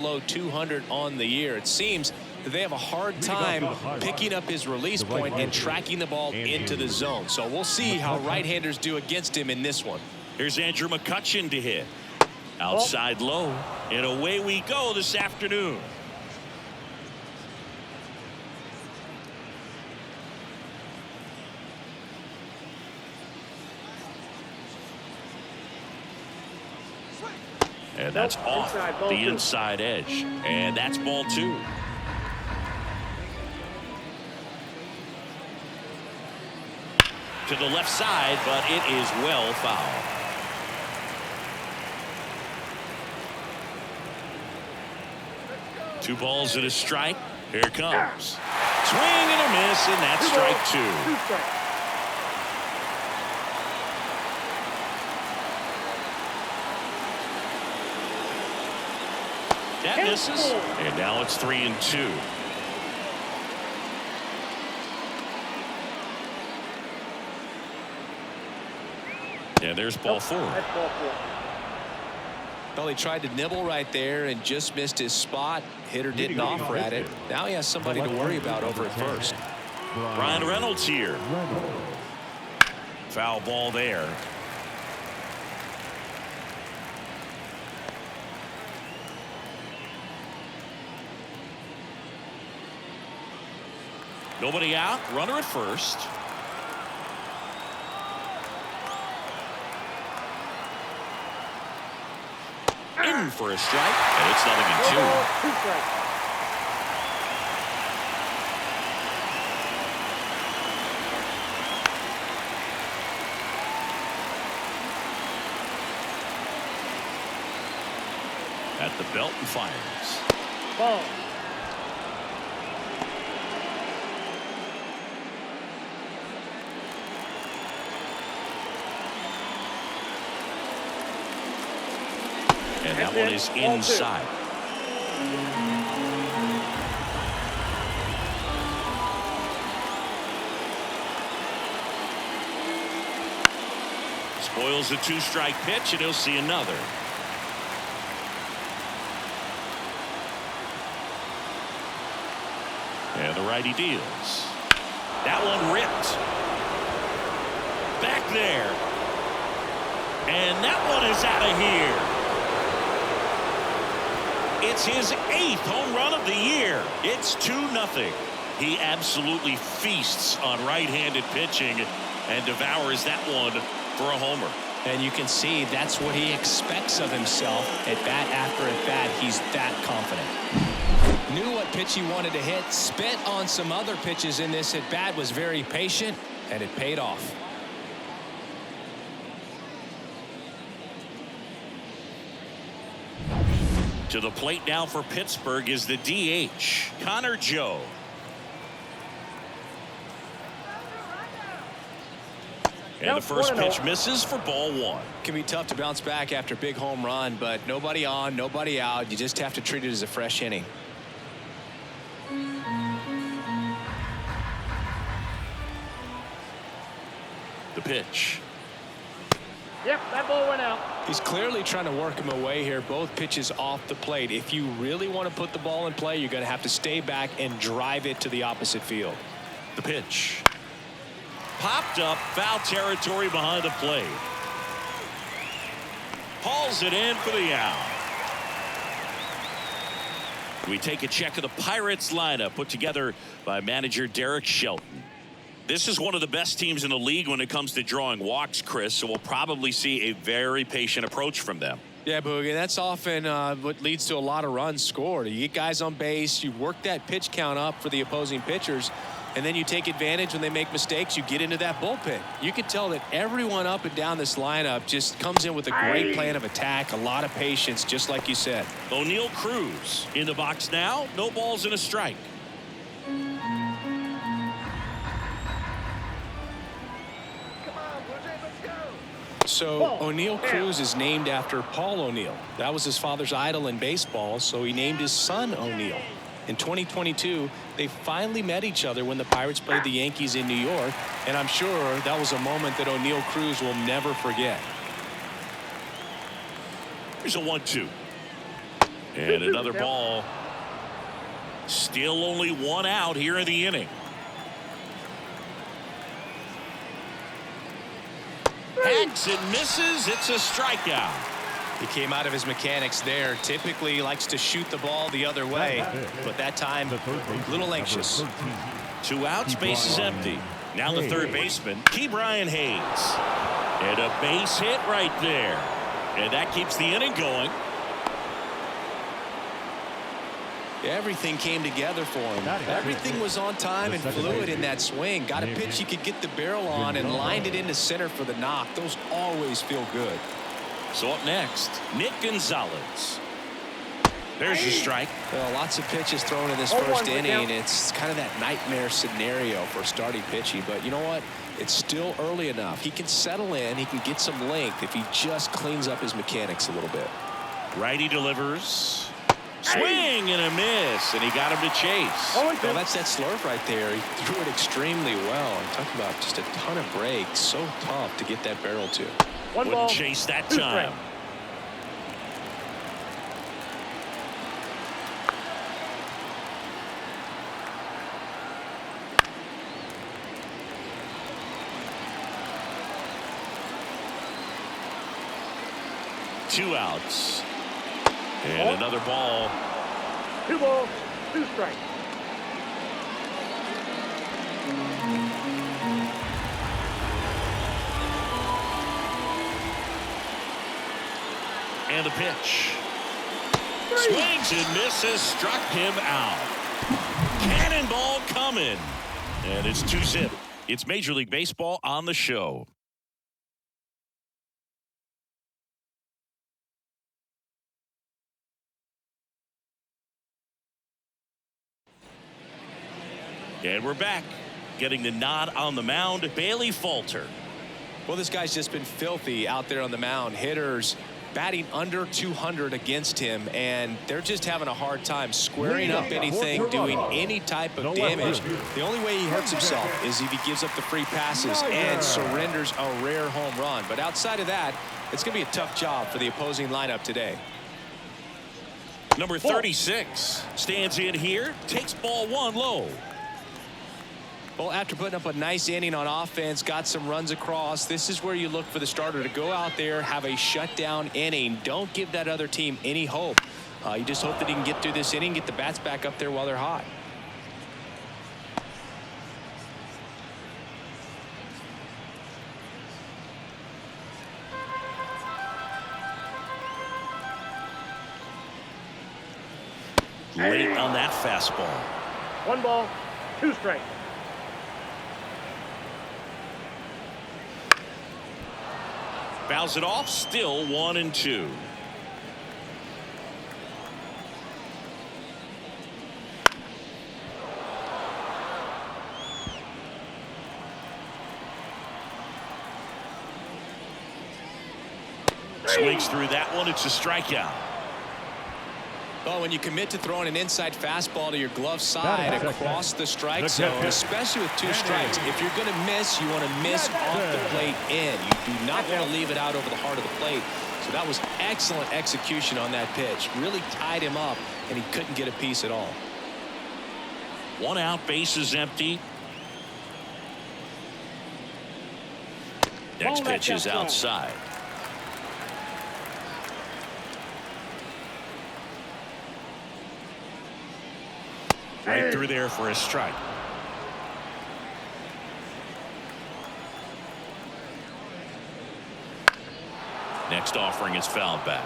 Below 200 on the year. It seems that they have a hard time picking up his release point and tracking the ball into the zone. So we'll see how right-handers do against him in this one. Here's Andrew McCutcheon to hit. Outside low. And away we go this afternoon. And that's off the inside edge. And that's ball 2. To the left side, but it is well fouled. Two balls and a strike. Here it comes. Swing and a miss, and that's strike 2. That misses, and now it's 3-2. And there's ball 4. Well, he tried to nibble right there and just missed his spot. Hitter didn't offer at it. Now he has somebody to worry about over at first. Brian Reynolds here. Foul ball there. Nobody out. Runner at first. In for a strike. And it's 0-2. At the belt and fires. Ball. And that one is inside. Spoils a 2-strike pitch, and he'll see another. And the righty deals. That one ripped. Back there. And that one is out of here. It's his 8th home run of the year. It's 2-0. He absolutely feasts on right-handed pitching and devours that one for a homer. And you can see that's what he expects of himself at bat after at bat. He's that confident. Knew what pitch he wanted to hit. Spent on some other pitches in this at bat. Was very patient, and it paid off. To the plate now for Pittsburgh is the DH, Connor Joe. And the first pitch misses for ball 1. Can be tough to bounce back after a big home run, but nobody on, nobody out. You just have to treat it as a fresh inning. The pitch. Yep, that ball went out. He's clearly trying to work him away here. Both pitches off the plate. If you really want to put the ball in play, you're going to have to stay back and drive it to the opposite field. The pitch. Popped up, foul territory behind the plate. Hauls it in for the out. We take a check of the Pirates lineup put together by manager Derek Shelton. This is one of the best teams in the league when it comes to drawing walks, Chris, so we'll probably see a very patient approach from them. Yeah, Boogie, that's often what leads to a lot of runs scored. You get guys on base, you work that pitch count up for the opposing pitchers, and then you take advantage when they make mistakes. You get into that bullpen. You can tell that everyone up and down this lineup just comes in with a great plan of attack, a lot of patience, just like you said. O'Neal Cruz in the box now. No balls and a strike. So O'Neal Cruz is named after Paul O'Neill. That was his father's idol in baseball, so he named his son O'Neal. In 2022, they finally met each other when the Pirates played the Yankees in New York, and I'm sure that was a moment that O'Neal Cruz will never forget. Here's a 1-2. And another ball. Still only one out here in the inning. Hacks and misses. It's a strikeout. He came out of his mechanics there. Typically he likes to shoot the ball the other way, but that time a little anxious. 2 outs, bases empty. Now the third baseman, Brian Hayes. And a base hit right there. And that keeps the inning going. Everything came together for him. Everything was on time and fluid in that swing. Got a pitch he could get the barrel on and lined it into center for the knock. Those always feel good. So up next, Nick Gonzalez. There's your strike. Well, lots of pitches thrown in this first inning. It's kind of that nightmare scenario for starting pitching. But you know what? It's still early enough. He can settle in. He can get some length if he just cleans up his mechanics a little bit. Righty delivers. Swing and a miss, and he got him to chase. Well, that's that slurve right there. He threw it extremely well. I'm talking about just a ton of breaks. So tough to get that barrel to. Wouldn't chase that time. Two outs. And another ball. 2 balls, 2 strikes. And the pitch. Swings and misses. Struck him out. Cannonball coming. And it's 2-zip. It's Major League Baseball on the show. And we're back. Getting the nod on the mound, Bailey Falter. Well, this guy's just been filthy out there on the mound. Hitters batting under 200 against him, and they're just having a hard time squaring up anything, doing any type of damage. The only way he hurts himself is if he gives up the free passes and surrenders a rare home run. But outside of that, it's going to be a tough job for the opposing lineup today. Number 36 stands in here, takes ball 1 low. Well, after putting up a nice inning on offense, got some runs across, this is where you look for the starter to go out there, have a shutdown inning. Don't give that other team any hope. You just hope that he can get through this inning, get the bats back up there while they're hot. Late on that fastball. 1 ball, 2 strikes. Fouls it off, still 1-2. Swings through that one. It's a strikeout. Well, when you commit to throwing an inside fastball to your glove side across the strike zone, especially with 2 strikes, if you're going to miss, you want to miss off the plate in. You do not want to leave it out over the heart of the plate. So that was excellent execution on that pitch. Really tied him up, and he couldn't get a piece at all. 1 out, bases empty. Next pitch is outside. Right through there for a strike. Next offering is fouled back.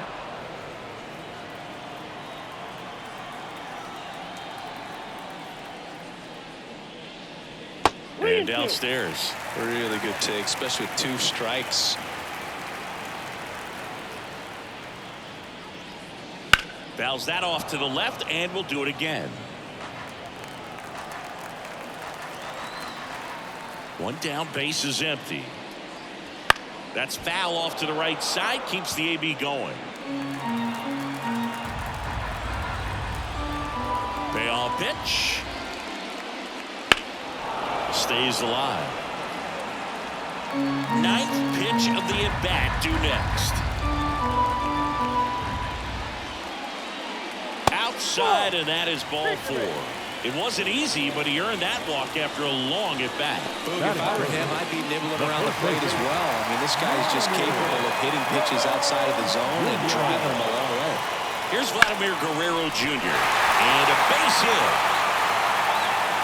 And downstairs. Really good take, especially with 2 strikes. Fouls that off to the left, and we'll do it again. 1 down, base is empty. That's foul off to the right side, keeps the AB going. Payoff pitch. Stays alive. 9th pitch of the at-bat due next. outside, and that is ball 4. It wasn't easy, but he earned that walk after a long at-bat. If I were him, I'd be nibbling around the plate as well. I mean, this guy is just capable of hitting pitches outside of the zone and driving them a long way. Here's Vladimir Guerrero Jr. and a base hit.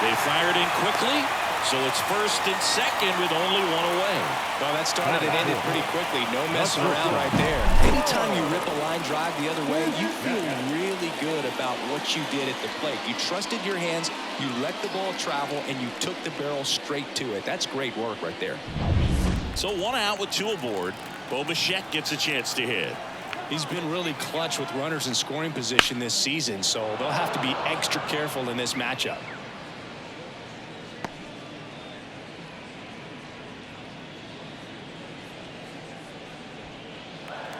They fired in quickly, so it's first and second with only one away. Well, that started and ended pretty quickly. No messing around right there. Anytime you rip a line drive the other way, you feel really good about what you did at the plate. You trusted your hands, you let the ball travel, and you took the barrel straight to it. That's great work right there. So 1 out with 2 aboard. Bo Bichette gets a chance to hit. He's been really clutch with runners in scoring position this season, so they'll have to be extra careful in this matchup.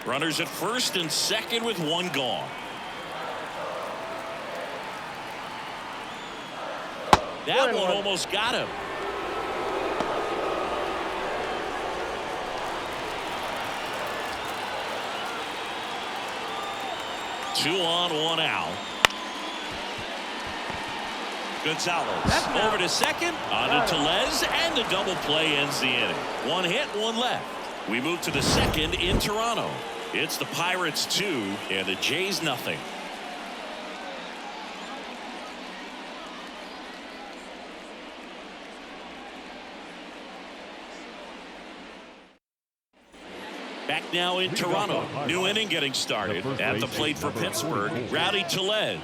Runners at first and second with 1 gone. That one almost got him. Two on, 1 out. Gonzalez over to second, on to Tellez, and the double play ends the inning. 1 hit, 1 left. We move to the second in Toronto. It's the Pirates 2 and the Jays nothing. Back now in Toronto. New inning getting started. At the plate for Pittsburgh, Rowdy Tellez.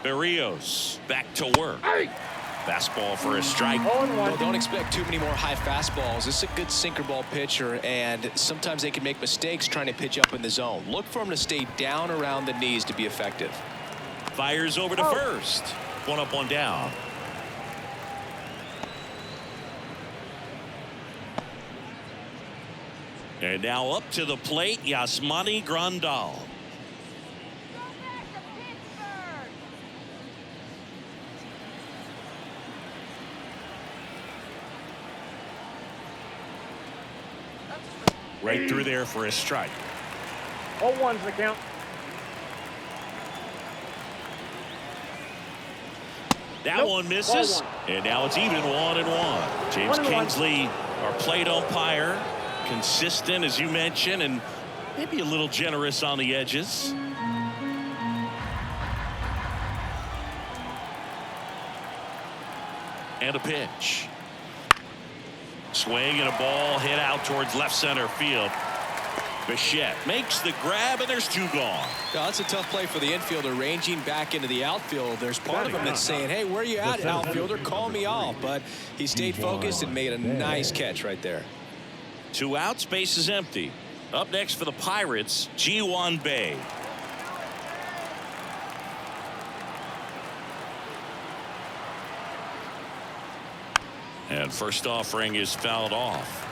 Berrios back to work. Fastball for a strike. Well, don't expect too many more high fastballs. This is a good sinker ball pitcher, and sometimes they can make mistakes trying to pitch up in the zone. Look for him to stay down around the knees to be effective. Fires over to first. 1 up, 1 down. And now up to the plate, Yasmani Grandal. Right through there for a strike. 0-1's the count. That one misses, and now it's even 1-1. James Kingsley, our plate umpire, consistent as you mentioned, and maybe a little generous on the edges. And a pitch. Swing and a ball hit out towards left center field. Bichette makes the grab, and there's 2 gone. No, that's a tough play for the infielder, ranging back into the outfield. There's part of him that's saying, hey, where you at, outfielder? Call me off. But he stayed focused and made a nice catch right there. 2 outs, base is empty. Up next for the Pirates, Ji-Hwan Bae. And first offering is fouled off.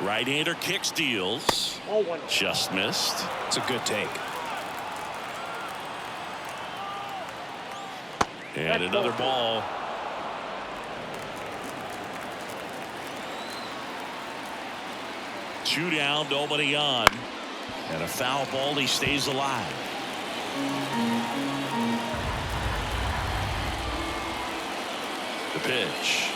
Right-hander kick steals. Just missed. It's a good take. And another ball. Two down, nobody on. And a foul ball, he stays alive. The pitch.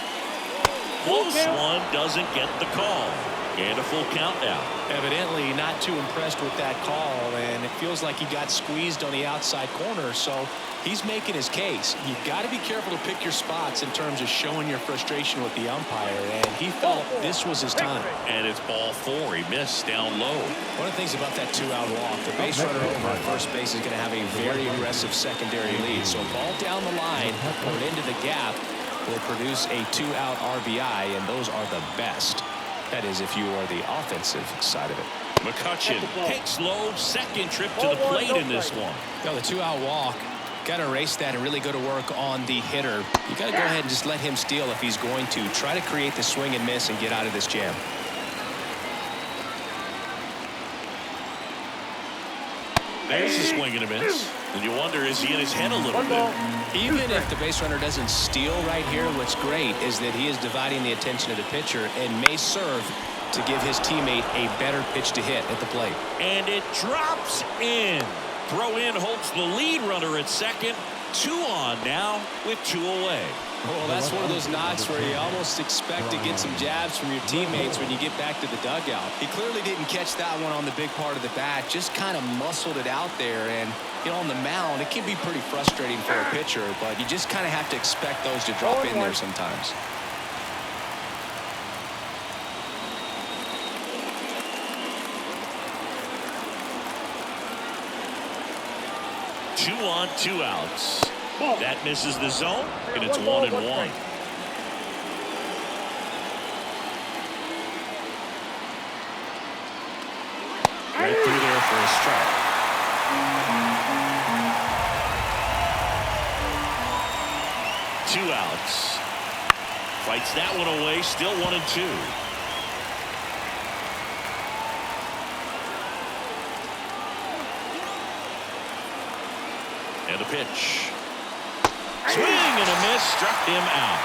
Close one, doesn't get the call. And a full count now. Evidently not too impressed with that call, and it feels like he got squeezed on the outside corner, so he's making his case. You've got to be careful to pick your spots in terms of showing your frustration with the umpire, and he felt this was his time. And it's ball 4. He missed down low. One of the things about that 2-out walk, the base runner over at first base is going to have a very aggressive secondary lead. So a ball down the line or into the gap will produce a 2-out RBI, and those are the best. That is, if you are the offensive side of it. McCutchen takes low, second trip to the plate in this one. Now, the 2-out walk Got to erase that and really go to work on the hitter. You got to go ahead and just let him steal if he's going to. Try to create the swing and miss and get out of this jam. There's a swing and a miss. And you wonder, is he in his head a little bit? Even if the base runner doesn't steal right here, what's great is that he is dividing the attention of the pitcher and may serve to give his teammate a better pitch to hit at the plate. And it drops in. Throw in holds the lead runner at second. 2 on now with 2 away. Well, that's one of those knocks where you almost expect to get some jabs from your teammates when you get back to the dugout. He clearly didn't catch that one on the big part of the bat, just kind of muscled it out there. And, you know, on the mound, it can be pretty frustrating for a pitcher, but you just kind of have to expect those to drop in there sometimes. Two on, 2 outs. That misses the zone, and it's 1-1. Right through there for a strike. Two outs. Fights that one away, still 1-2. And a pitch. Swing and a miss, struck him out.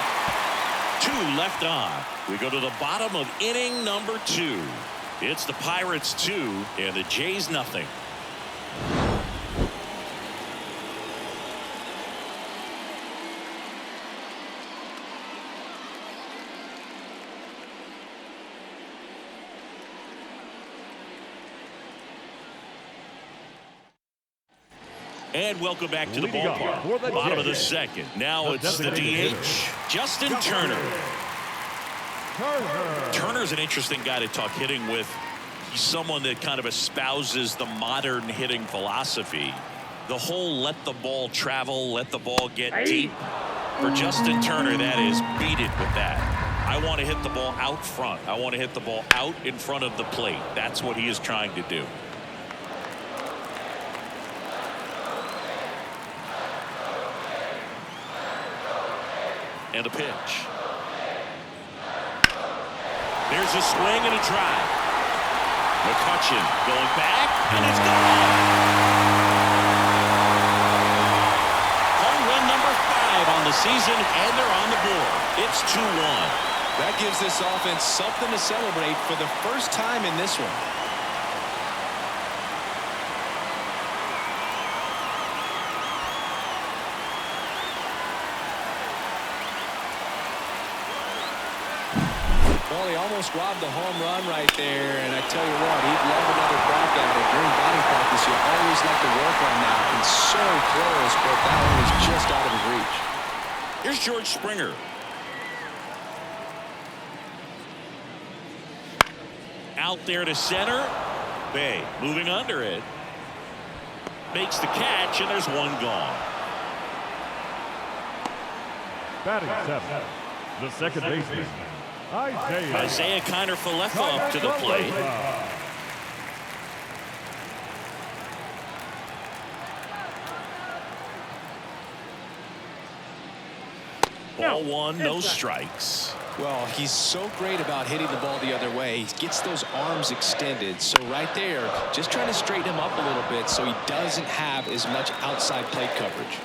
2 left on. We go to the bottom of inning number 2. It's the Pirates 2 and the Jays nothing. And welcome back to the ballpark. Bottom of the second. Now it's the DH, Justin Turner. Turner's an interesting guy to talk hitting with. He's someone that kind of espouses the modern hitting philosophy. The whole let the ball travel, let the ball get deep. For Justin Turner, that is beat it with that. I want to hit the ball out front. I want to hit the ball out in front of the plate. That's what he is trying to do. And a pitch. There's a swing and a drive. McCutchen going back, and it's gone. Home run number 5 on the season, and they're on the board. It's 2-1. That gives this offense something to celebrate for the first time in this one. Well, he almost robbed the home run right there, and I tell you what, he'd love another crack at it. During batting practice, you always like to work on that, and so close, but that one was just out of his reach. Here's George Springer. Out there to center. Bay moving under it. Makes the catch, and there's one gone. Batting 7, the second baseman, Isaiah Kiner-Falefa up to the plate. Ball 1, no strikes. Well, he's so great about hitting the ball the other way. He gets those arms extended. So right there, just trying to straighten him up a little bit so he doesn't have as much outside plate coverage.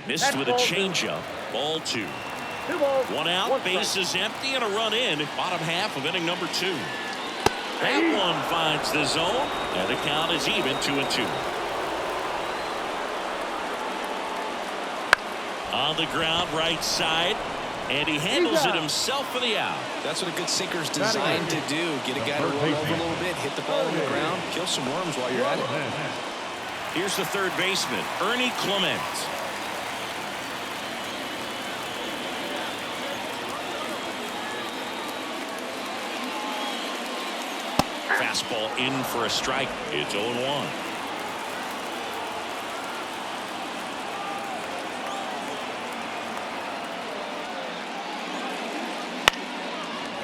Missed with a changeup. Ball 2. 1 out, base is empty, and a run in. Bottom half of inning number 2. That one finds the zone, and the count is even, 2-2. On the ground, right side, and he handles it himself for the out. That's what a good sinker's designed to do. Get a guy to roll over a little bit, hit the ball on the ground, kill some worms while you're at it. Here's the third baseman, Ernie Clement. Fastball in for a strike. It's 0-1.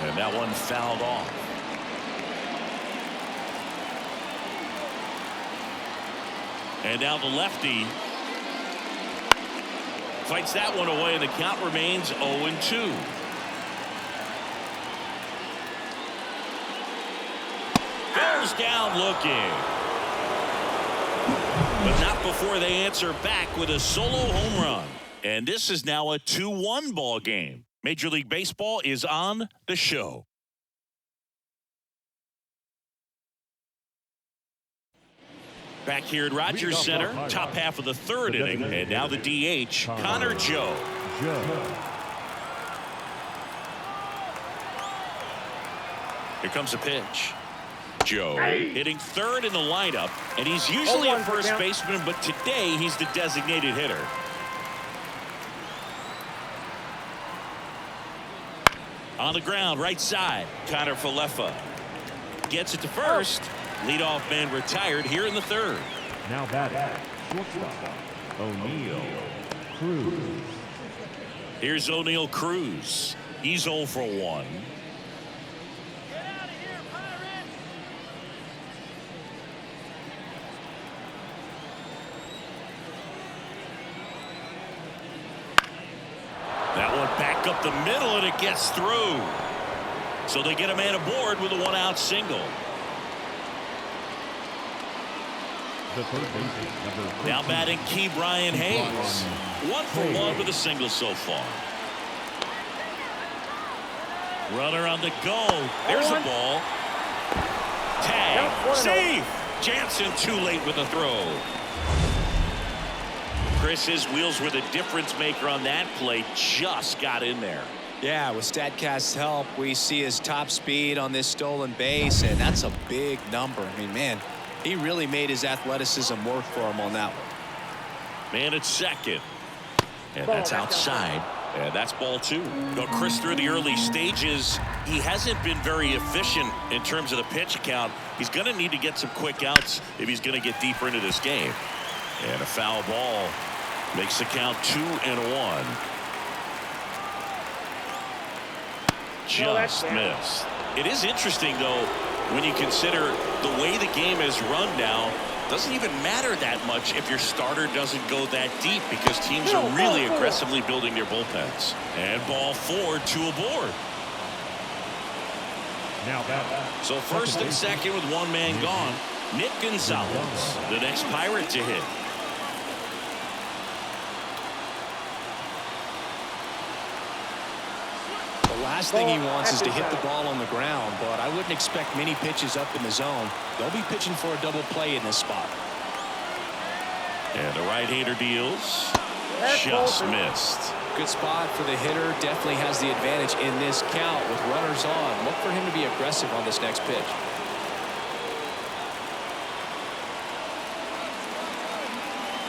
And that one fouled off. And now the lefty fights that one away, and the count remains 0-2. Goes down looking. But not before they answer back with a solo home run. And this is now a 2-1 ball game. Major League Baseball is on the show. Back here at Rogers Center, top half of the third inning, and now the DH, Connor Joe. Here comes a pitch. Joe hitting third in the lineup, and he's usually a first baseman, but today he's the designated hitter. On the ground, right side, Connor Falefa gets it to first. Leadoff man retired here in the third. Now batting, shortstop, O'Neal Cruz. Here's O'Neal Cruz. He's 0 for 1. That one back up the middle, and it gets through. So they get a man aboard with a one-out single. The third baseman, number 13. Now batting Key Brian Hayes. 1 for 1 with a single so far. Runner on the go. There's a ball. Tag. Safe. Jansen too late with the throw. Chris, his wheels were the difference maker on that play. Just got in there. Yeah, with StatCast's help, we see his top speed on this stolen base, and that's a big number. I mean, man, he really made his athleticism work for him on that one. Man at second. And that's outside. And that's ball 2. Go Chris through the early stages. He hasn't been very efficient in terms of the pitch count. He's going to need to get some quick outs if he's going to get deeper into this game. And a foul ball makes the count 2-1. Just missed. It is interesting, though, when you consider the way the game is run now. Doesn't even matter that much if your starter doesn't go that deep, because teams are really aggressively building their bullpens. And ball 4, 2 aboard. Now so first and second with one man gone. Nick Gonzalez, the next Pirate to hit. The last thing he wants is to hit the ball on the ground, but I wouldn't expect many pitches up in the zone. They'll be pitching for a double play in this spot. And the right-hander deals. Just missed. Good spot for the hitter. Definitely has the advantage in this count with runners on. Look for him to be aggressive on this next pitch.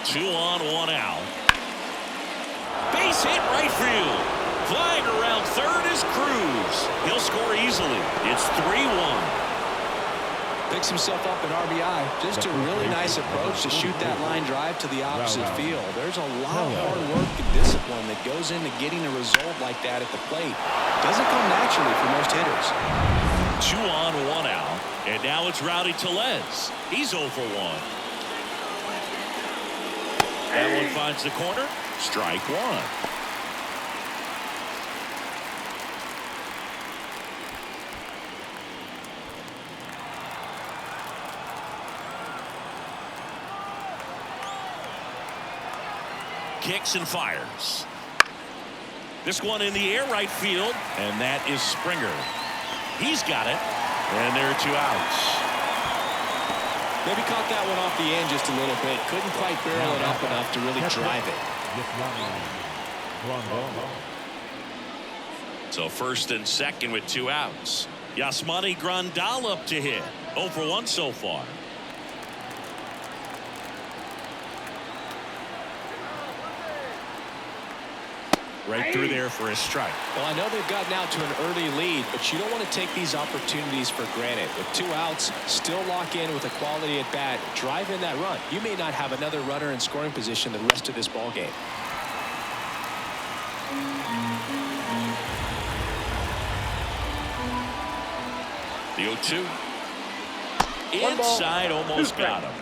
Two on, one out. Base hit right field. Flying around third is Cruz. He'll score easily. It's 3-1. Picks himself up an RBI. Just a really nice approach to shoot that line drive to the opposite field. There's a lot of hard work and discipline that goes into getting a result like that at the plate. Doesn't come naturally for most hitters. 2 on, 1 out. And now it's Rowdy Tellez. He's 0 for 1. That one finds the corner. Strike 1. Kicks and fires. This one in the air right field, and that is Springer. He's got it, and there are 2 outs. Maybe caught that one off the end just a little bit. Couldn't quite barrel it up enough to really drive it. So first and second with 2 outs. Yasmani Grandal up to hit. 0 for 1 so far. Right through there for a strike. Well, I know they've gotten out to an early lead, but you don't want to take these opportunities for granted. With 2 outs, still lock in with a quality at bat, drive in that run. You may not have another runner in scoring position the rest of this ball game. The 0-2. Inside, almost got him.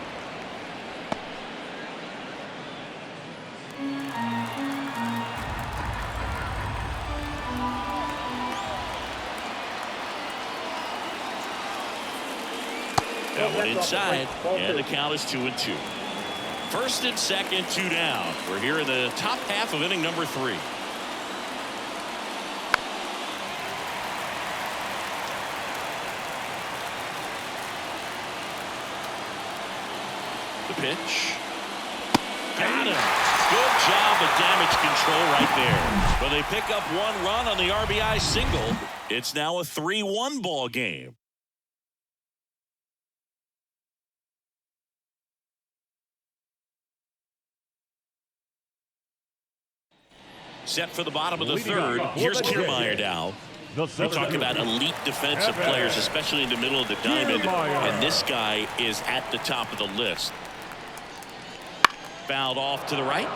inside, and the count is 2-2. First and second, 2 down. We're here in the top half of inning number 3. The pitch. Got him. Good job of damage control right there. But they pick up 1 run on the RBI single. It's now a 3-1 ball game. Set for the bottom of the third. Here's Kiermaier now. We talk about elite defensive players, especially in the middle of the diamond, and this guy is at the top of the list. Fouled off to the right.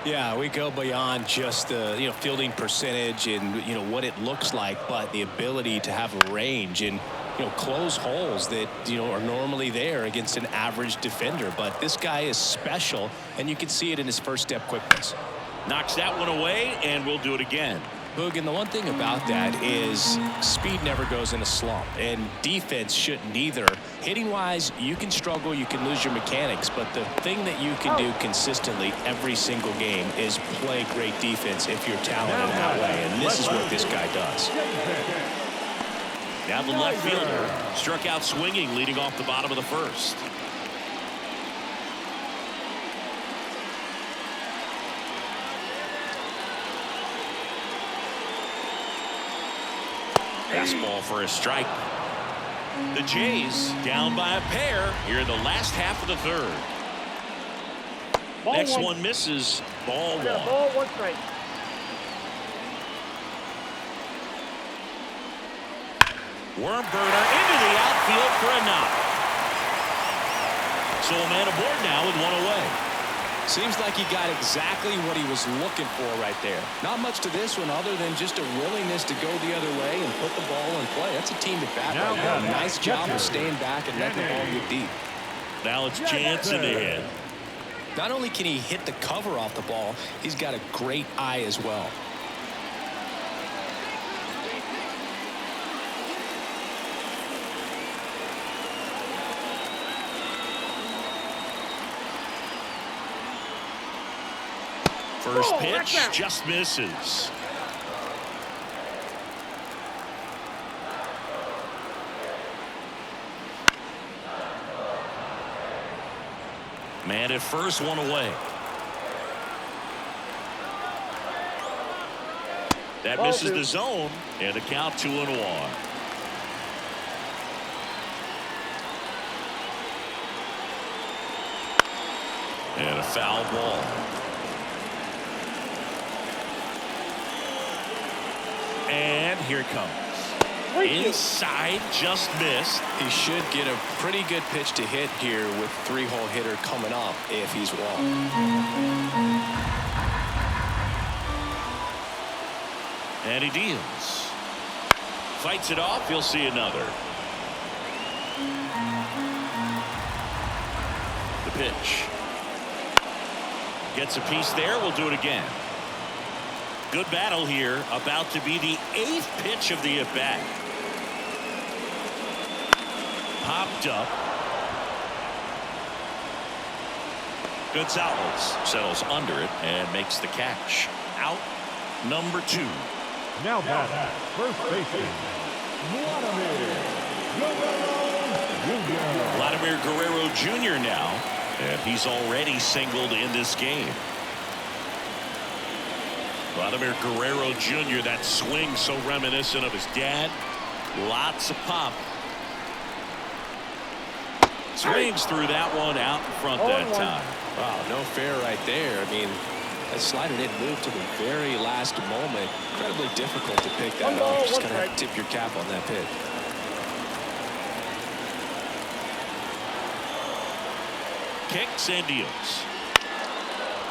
Yeah, we go beyond just the fielding percentage and what it looks like, but the ability to have a range and close holes that are normally there against an average defender. But this guy is special, and you can see it in his first step quickness. Knocks that one away, and we'll do it again. Boog, and the one thing about that is speed never goes in a slump, and defense shouldn't either. Hitting-wise, you can struggle, you can lose your mechanics, but the thing that you can do consistently every single game is play great defense if you're talented in that way, and this is what this guy does. Now the left fielder struck out swinging, leading off the bottom of the first. Fastball for a strike. The Jays down by a pair here in the last half of the third. Next one misses. Ball 1. Ball 1 strike. Worm burner into the outfield for a knock. So a man aboard now with 1 away. Seems like he got exactly what he was looking for right there. Not much to this one other than just a willingness to go the other way and put the ball in play. That's a team at bat right now. Nice job of staying back and letting the ball get deep. Now it's Jansen to hit. Not only can he hit the cover off the ball, he's got a great eye as well. First pitch just misses. Man at first, 1 away. That misses the zone, and the count 2-1. And a foul ball. And here it comes. Inside, just missed. He should get a pretty good pitch to hit here with 3-hole hitter coming up if he's walked. And he deals. Fights it off. He'll see another. The pitch. Gets a piece there. We'll do it again. Good battle here. About to be the 8th pitch of the at-bat. Popped up. Gonzalez settles under it and makes the catch. Out number 2. Now back, first baseman, Vladimir Guerrero Jr. now, and he's already singled in this game. Vladimir Guerrero Jr., that swing so reminiscent of his dad. Lots of pop. Swings through that one out in front that time. Wow, no fair right there. I mean, that slider didn't move to the very last moment. Incredibly difficult to pick that up. Just kind of tip your cap on that pitch. Kicks and deals.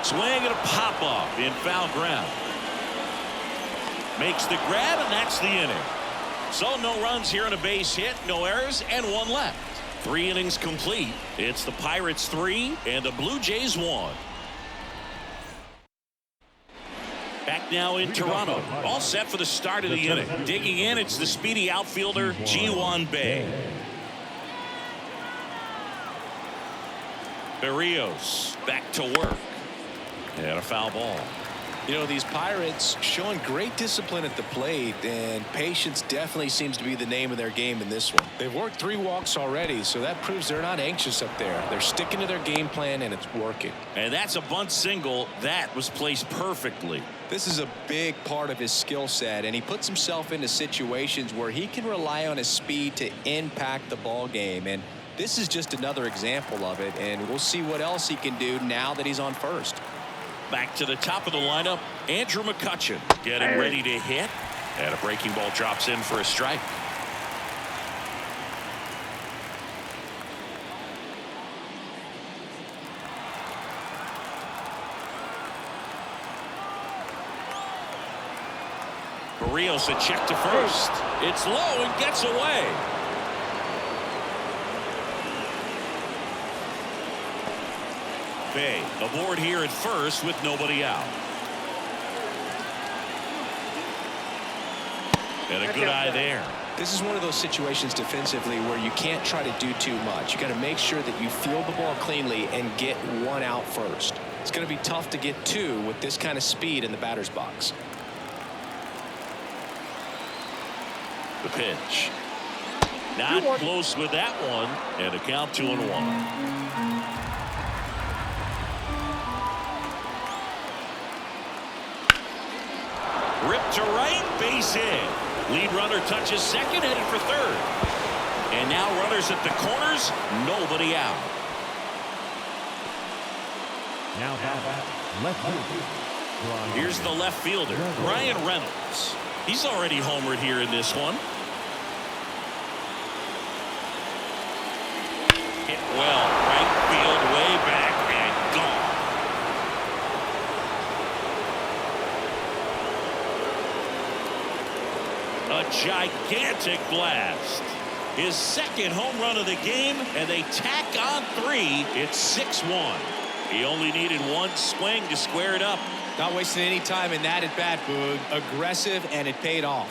Swing and a pop off in foul ground. Makes the grab, and that's the inning. So no runs here on a base hit, no errors, and 1 left. 3 innings complete. It's the Pirates 3 and the Blue Jays 1. Back now in Toronto. All set for the start of the inning. Digging in, it's the speedy outfielder, Ji-Hwan Bae. Berrios back to work. And a foul ball. You know, these Pirates showing great discipline at the plate, and patience definitely seems to be the name of their game in this one. They've worked 3 walks already, so that proves they're not anxious up there. They're sticking to their game plan, and it's working. And that's a bunt single that was placed perfectly. This is a big part of his skill set, and he puts himself into situations where he can rely on his speed to impact the ball game. And this is just another example of it, and we'll see what else he can do now that he's on first. Back to the top of the lineup, Andrew McCutchen getting ready to hit. And a breaking ball drops in for a strike. Berrios a check to first. It's low and gets away. Bay aboard here at first with nobody out. And a good eye there. This is one of those situations defensively where you can't try to do too much. You got to make sure that you field the ball cleanly and get 1 out first. It's going to be tough to get 2 with this kind of speed in the batter's box. The pitch. Not close with that one. And a count 2-1. Ripped to right, base hit. Lead runner touches second, headed for third. And now runners at the corners, nobody out. Now left fielder. Here's the left fielder, Ryan Reynolds. He's already homered here in this one. Hit well, right field, way back, and gone. A gigantic blast. His second home run of the game, and they tack on 3. It's 6-1. He only needed 1 swing to square it up. Not wasting any time in that at bat, Boog. Aggressive, and it paid off.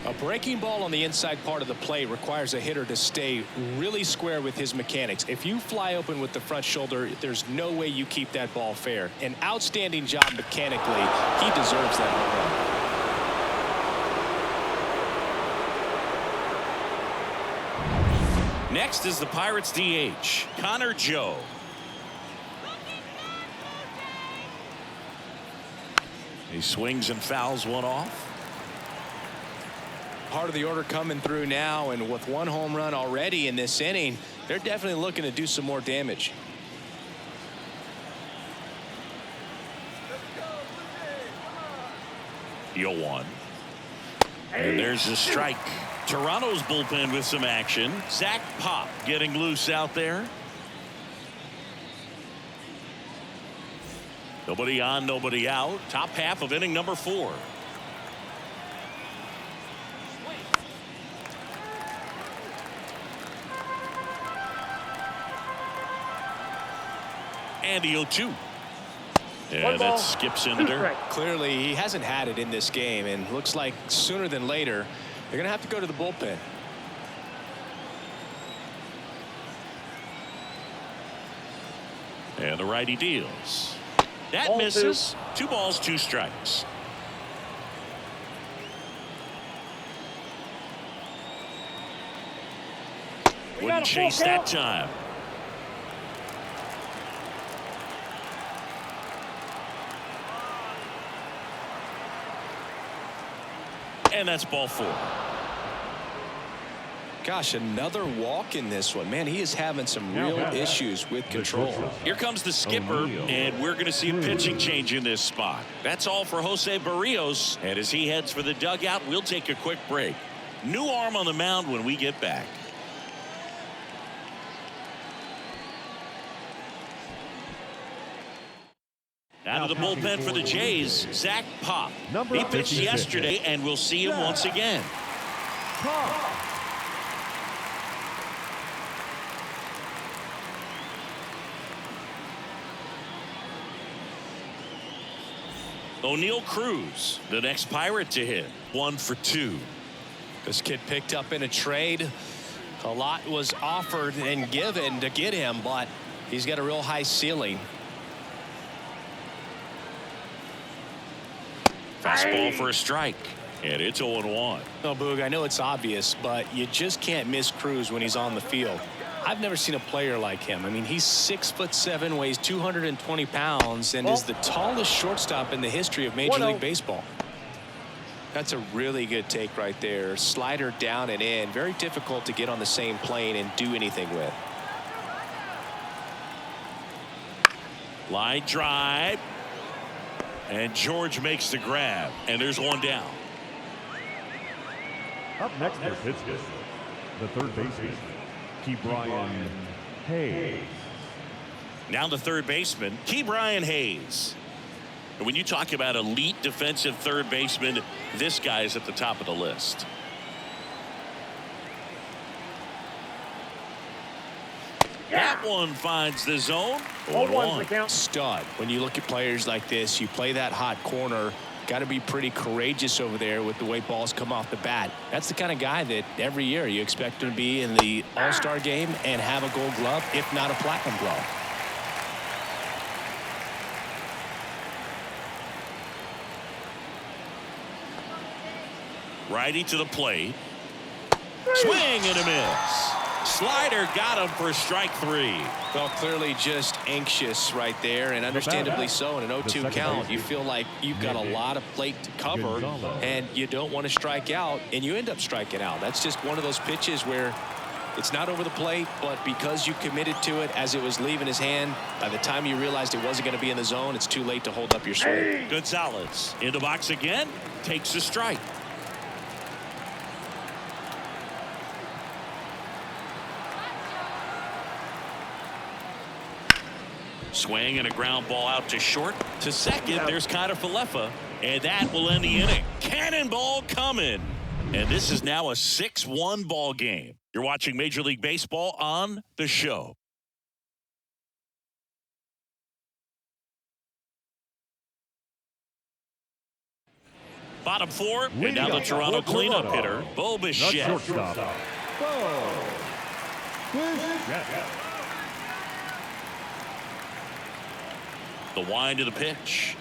A breaking ball on the inside part of the plate requires a hitter to stay really square with his mechanics. If you fly open with the front shoulder, there's no way you keep that ball fair. An outstanding job mechanically. He deserves that home run. Next is the Pirates DH, Connor Joe. He swings and fouls one off. Part of the order coming through now, and with 1 home run already in this inning, they're definitely looking to do some more damage. Deal 1. And there's the strike. Toronto's bullpen with some action. Zach Pop getting loose out there. Nobody on, nobody out. Top half of inning number 4. And the 0-2. And that skips in there. Clearly, he hasn't had it in this game, and looks like sooner than later, they're going to have to go to the bullpen. And the righty deals. That misses. 2 balls, 2 strikes. Wouldn't chase that time. And that's ball 4. Gosh, another walk in this one. Man, he is having some real issues with control. Here comes the skipper, and we're going to see a pitching change in this spot. That's all for Jose Berrios. And as he heads for the dugout, we'll take a quick break. New arm on the mound when we get back. Out of the bullpen for the Jays, Zach Pop. He pitched yesterday, and we'll see him once again. O'Neal Cruz, the next Pirate to hit. 1 for 2. This kid picked up in a trade. A lot was offered and given to get him, but he's got a real high ceiling. Fastball for a strike. And it's 0-1. No, Boog, I know it's obvious, but you just can't miss Cruz when he's on the field. I've never seen a player like him. I mean, he's 6'7", weighs 220 pounds, and is the tallest shortstop in the history of Major League Baseball. That's a really good take right there. Slider down and in. Very difficult to get on the same plane and do anything with. Line drive. And George makes the grab. And there's one down. Up next for Pittsburgh, the third baseman, Brian Hayes. Now the third baseman, Brian Hayes. And when you talk about elite defensive third baseman, this guy is at the top of the list. That one finds the zone. 0-1. Stud. When you look at players like this, you play that hot corner. Got to be pretty courageous over there with the way balls come off the bat. That's the kind of guy that every year you expect him to be in the All-Star game and have a Gold Glove, if not a Platinum Glove. Righty to the plate. Swing and a miss. Slider got him for strike 3. Well, clearly just anxious right there, and understandably so. In an 0-2 count, you feel like you've got a lot of plate to cover, and you don't want to strike out, and you end up striking out. That's just one of those pitches where it's not over the plate, but because you committed to it as it was leaving his hand, by the time you realized it wasn't going to be in the zone, it's too late to hold up your swing. Gonzalez in the box again, takes the strike. Swing and a ground ball out to short. To second, there's Connor Falefa, and that will end the inning. Cannonball coming. And this is now a 6-1 ball game. You're watching Major League Baseball on The Show. Bottom 4, and now the Toronto cleanup hitter, Bo Bichette. The wind of the pitch.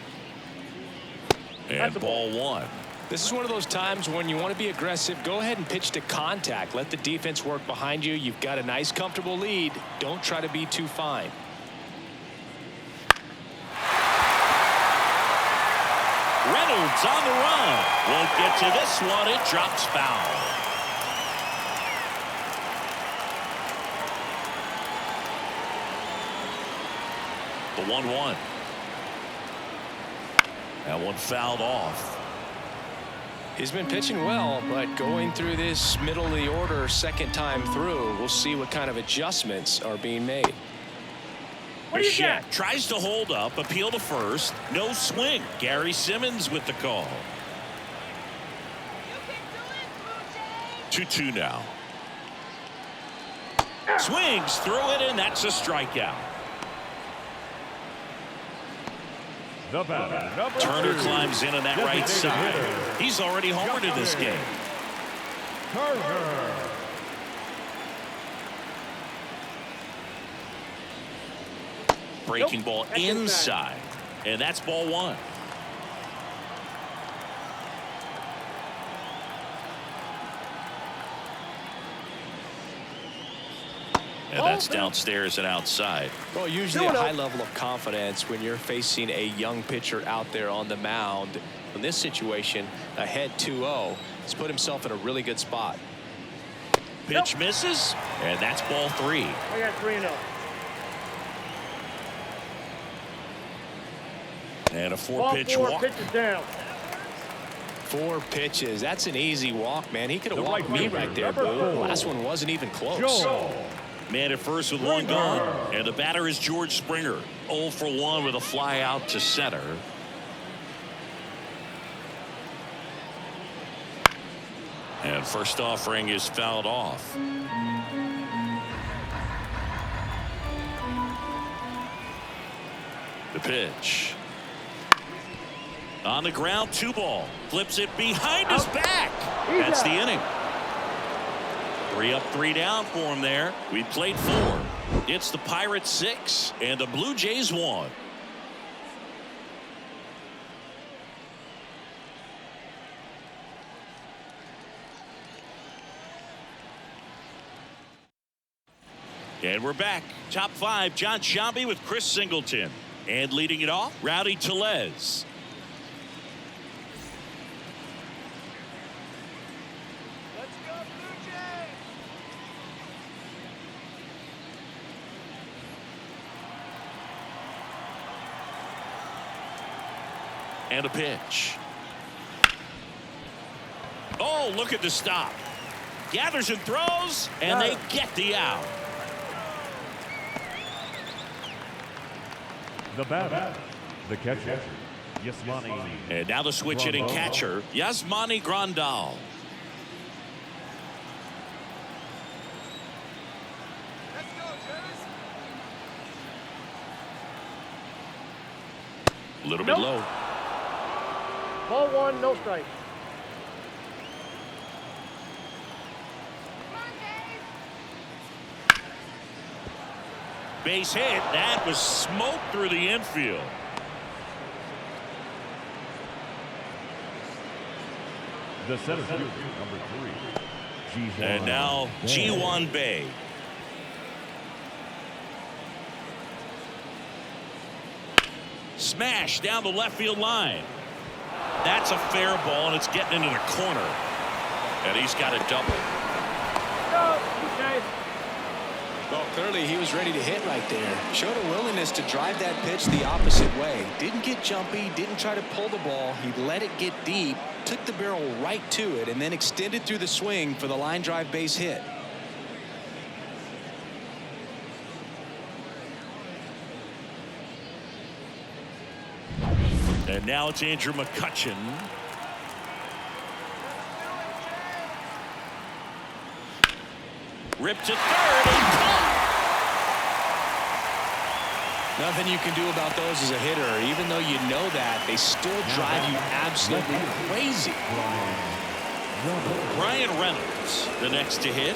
And ball 1. This is one of those times when you want to be aggressive. Go ahead and pitch to contact. Let the defense work behind you. You've got a nice, comfortable lead. Don't try to be too fine. Reynolds on the run. Won't get to this one. It drops foul. The 1-1. That one fouled off. He's been pitching well, but going through this middle of the order second time through, we'll see what kind of adjustments are being made. Bichette tries to hold up, appeal to first. No swing. Gary Simmons with the call. 2-2 now. Swings through it, and that's a strikeout. Turner climbs in on that right side. He's already homered in this game. Breaking ball inside, and that's ball 1. And that's downstairs and outside. Well, usually a high level of confidence when you're facing a young pitcher out there on the mound. In this situation, ahead 2-0, he's put himself in a really good spot. Pitch misses, and that's ball 3. I got 3-0. And a 4-pitch walk. Pitches down. 4 pitches. That's an easy walk, man. He could have walked me right there, Boo. Last one wasn't even close. Man at first with 1 gone. And the batter is George Springer. 0 for 1 with a fly out to center. And first offering is fouled off. The pitch. On the ground, 2 ball. Flips it behind his back. That's the inning. 3 up, 3 down for him there. We played 4. It's the Pirates 6 and the Blue Jays 1. And we're back. Top 5, John Sciambi with Chris Singleton. And leading it off, Rowdy Tellez. Let's go, Blue Jays! And a pitch. Oh, look at the stop. Gathers and throws, and they get the out. The batter, the catcher, Yasmani. And now the switch hitting catcher, Yasmani Grandal. Let's go, Jays! A little bit low. Ball 1, no strike. Base hit. That was smoke through the infield. The center fielder, number 3. And now Ji-Hwan Bae. Smash down the left field line. That's a fair ball, and it's getting into the corner. And he's got a double. Go, Blue Jays! Well, clearly he was ready to hit right there. Showed a willingness to drive that pitch the opposite way. Didn't get jumpy, didn't try to pull the ball. He let it get deep, took the barrel right to it, and then extended through the swing for the line drive base hit. And now it's Andrew McCutchen. Ripped to third and caught. Nothing you can do about those as a hitter. Even though you know that, they still drive you absolutely crazy. Brian Reynolds, the next to hit.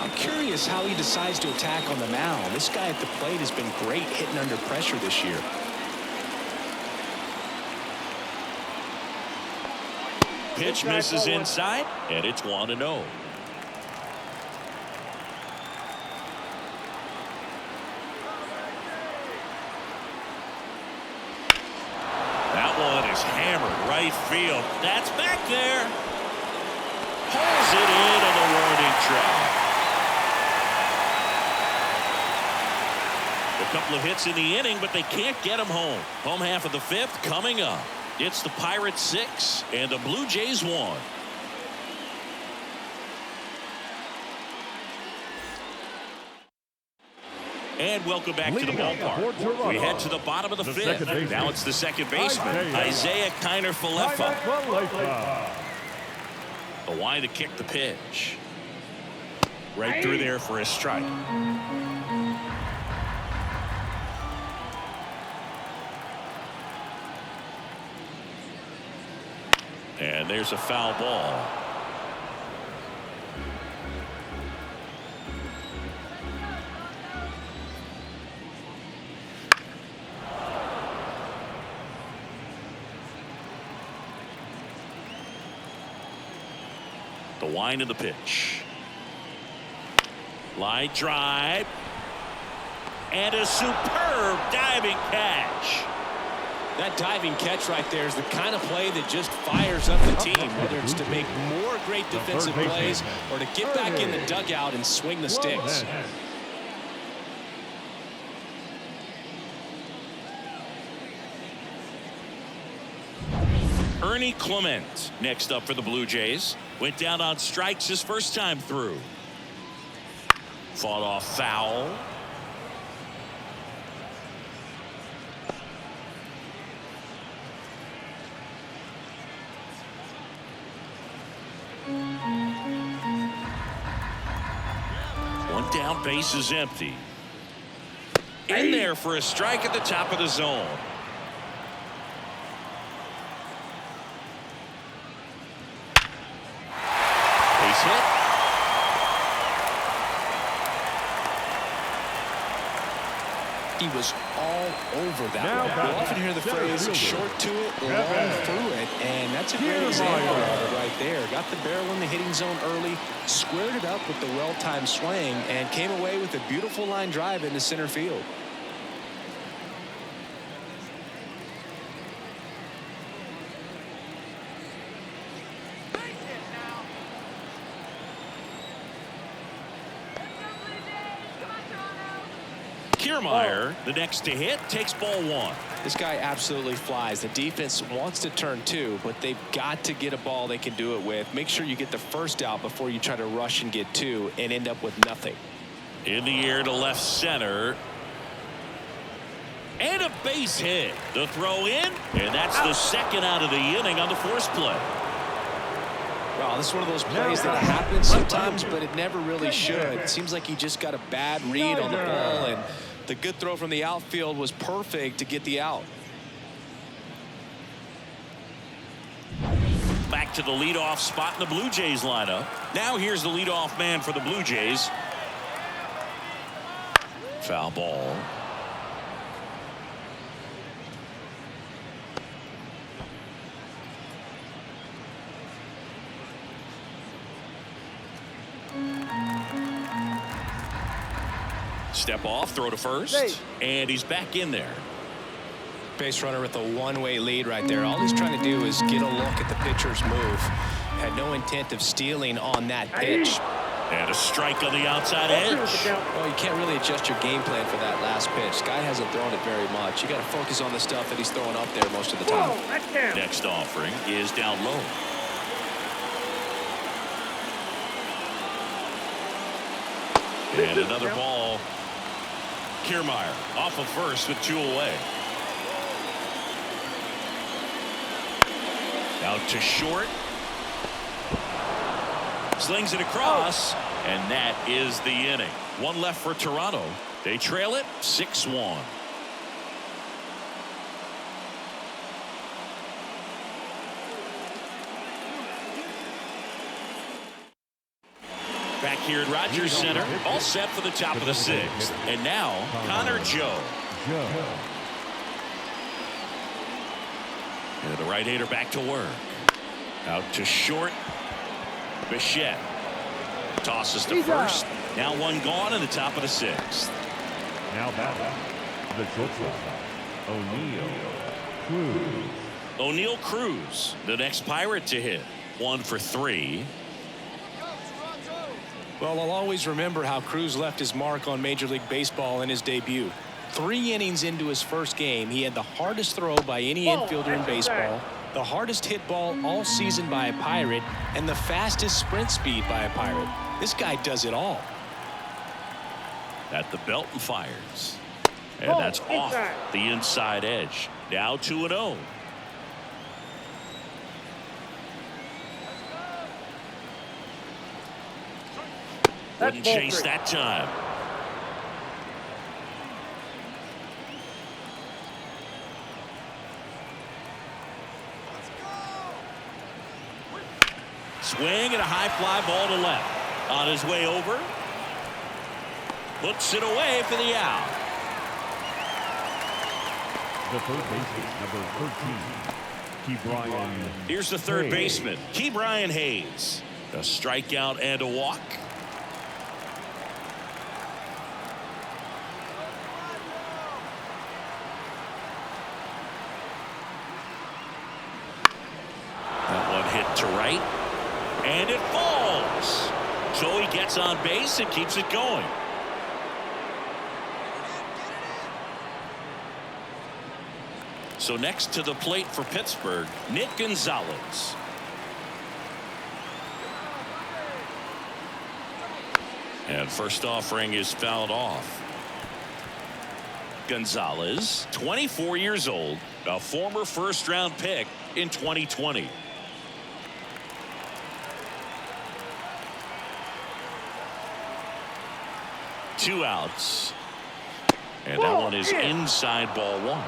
I'm curious how he decides to attack on the mound. This guy at the plate has been great hitting under pressure this year. Pitch misses inside, and it's 1-0. That one is hammered right field. That's back there. Pulls it in on the warning track. A couple of hits in the inning, but they can't get him home. Home half of the 5th coming up. It's the Pirates 6 and the Blue Jays 1. And welcome back to the ballpark. We head to the bottom of the 5th. Now it's the second baseman, Isaiah Kiner-Falefa. The line to kick the pitch. Right through there for a strike. And there's a foul ball. The wind of the pitch. Line drive. And a superb diving catch. That diving catch right there is the kind of play that just fires up the team, whether it's to make more great defensive plays or to get back in the dugout and swing the sticks. Ernie Clement next up for the Blue Jays. Went down on strikes his first time through. Fought off foul. One down, base is empty. In there for a strike at the top of the zone. He was all over that Now one. You often hear the phrase short to it, long through it, and that's a great example of it right there. Got the barrel in the hitting zone early, squared it up with the well-timed swing, and came away with a beautiful line drive into center field. Kiermaier, the next to hit, takes ball one. This guy absolutely flies. The defense wants to turn two, but they've got to get a ball they can do it with. Make sure you get the first out before you try to rush and get two and end up with nothing. In the air to left center. And a base hit. The throw in, and that's the second out of the inning on the force play. Well, this is one of those plays that happens sometimes, but it never really should. It seems like he just got a bad read on the ball, and the good throw from the outfield was perfect to get the out. Back to the leadoff spot in the Blue Jays lineup. Now here's the leadoff man for the Blue Jays. Foul ball. Step off, throw to first, and he's back in there. Base runner with a one-way lead right there. All he's trying to do is get a look at the pitcher's move. Had no intent of stealing on that pitch. And a strike on the outside edge. Well, you can't really adjust your game plan for that last pitch. Guy hasn't thrown it very much. You got to focus on the stuff that he's throwing up there most of the time. Next offering is down low. And another ball. Kiermaier off of first with two away. Out to short. Slings it across, and that is the inning. One left for Toronto. They trail it 6-1. Back here at Rogers Center, all set for the top of the sixth. And now, Connor Joe. And the right-hander back to work. Out to short. Bichette tosses to first. Now one gone in the top of the sixth. Now batting, the shortstop, O'Neal Cruz, the next Pirate to hit. 1 for 3. Well, I'll always remember how Cruz left his mark on Major League Baseball in his debut. 3 innings into his first game, he had the hardest throw by any infielder in baseball, the hardest hit ball all season by a Pirate, and the fastest sprint speed by a Pirate. This guy does it all. At the belt and fires. And that's off the inside edge. Now 2-0. Wouldn't chase that time. Swing and a high fly ball to left. On his way over. Puts it away for the out. The third baseman, number 13, Ke'Bryan. Here's the third baseman, Ke'Bryan Hayes. A strikeout and a walk. That one hit to right. And it falls. So he gets on base and keeps it going. So next to the plate for Pittsburgh, Nick Gonzalez. And first offering is fouled off. Gonzalez, 24 years old, a former first-round pick in 2020. Two outs. And that one is inside ball one.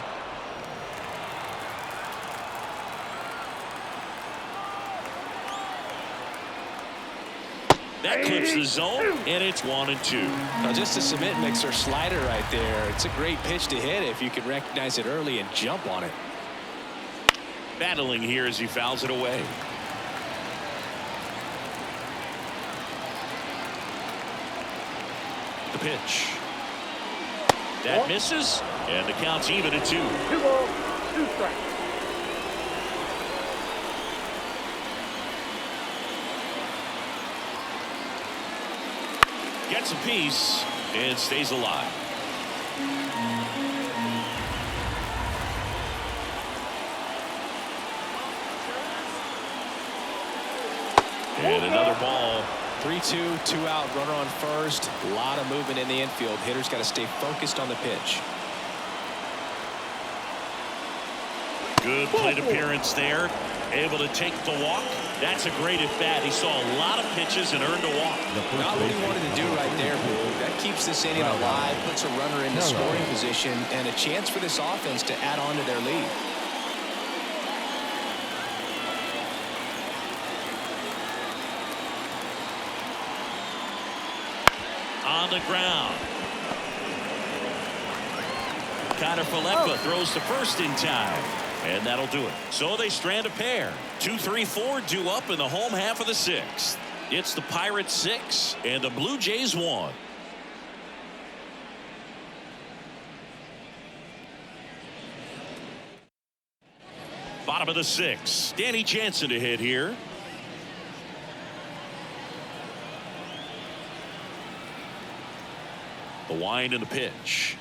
That clips the zone, and it's 1-2. Now just a cement mixer slider right there. It's a great pitch to hit if you can recognize it early and jump on it. Battling here as he fouls it away. The pitch. That misses, and the count's even at 2. 2 balls, 2 strikes. Gets a piece and stays alive. And another ball. 3-2, 2 out, runner on first. A lot of movement in the infield. Hitter's got to stay focused on the pitch. Good plate appearance there. Able to take the walk. That's a great at bat. He saw a lot of pitches and earned a walk. Not what he wanted to do right there, Boo. That keeps this inning alive, puts a runner in the scoring position, and a chance for this offense to add on to their lead. On the ground. Connor Falefa throws to first in time. And that'll do it. So they strand a pair. 2, 3, 4 due up in the home half of the 6th. It's the Pirates 6 and the Blue Jays 1. Bottom of the 6th. Danny Jansen to hit here. The wind and the pitch.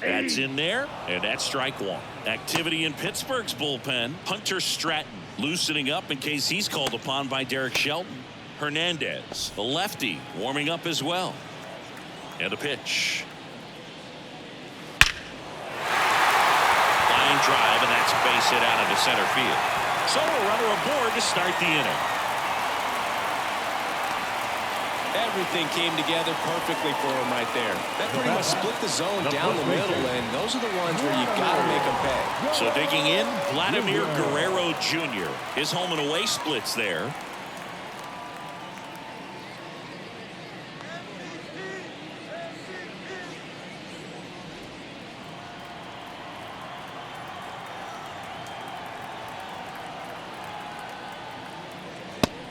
That's in there, and that's strike 1. Activity in Pittsburgh's bullpen. Hunter Stratton loosening up in case he's called upon by Derek Shelton. Hernandez, the lefty, warming up as well. And the pitch. Line drive, and that's a base hit out into center field. So a runner aboard to start the inning. Everything came together perfectly for him right there. That pretty much split the zone down the middle, and those are the ones where you got to make them pay. So digging in, Vladimir Guerrero Jr. His home and away splits there.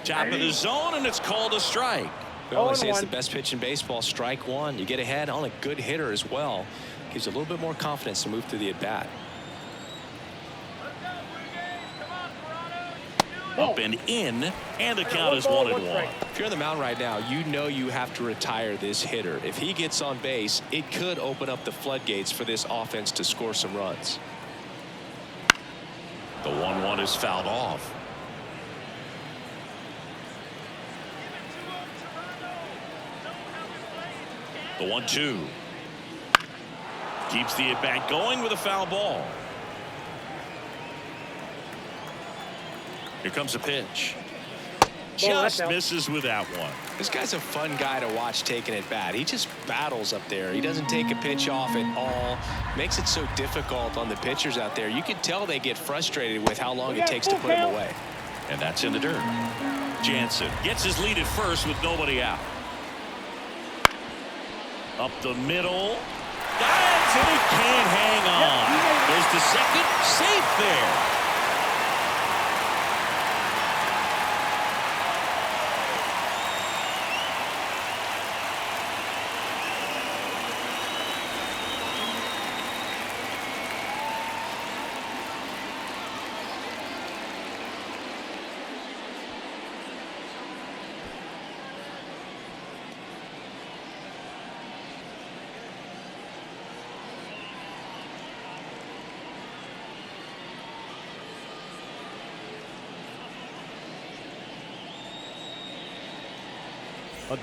Top of the zone, and it's called a strike. Well, I say it's the best pitch in baseball. Strike 1. You get ahead on a good hitter as well. Gives you a little bit more confidence to move through the at-bat. Up and in, and the count is 1-1. If you're on the mound right now, you know you have to retire this hitter. If he gets on base, it could open up the floodgates for this offense to score some runs. The 1-1 is fouled off. The 1-2. Keeps the at-bat going with a foul ball. Here comes a pitch. Just misses with that one. This guy's a fun guy to watch taking at bat. He just battles up there. He doesn't take a pitch off at all. Makes it so difficult on the pitchers out there. You can tell they get frustrated with how long it takes to put him away. And that's in the dirt. Jansen gets his lead at first with nobody out. Up the middle. Dives, and he can't hang on. Goes to second. Safe there.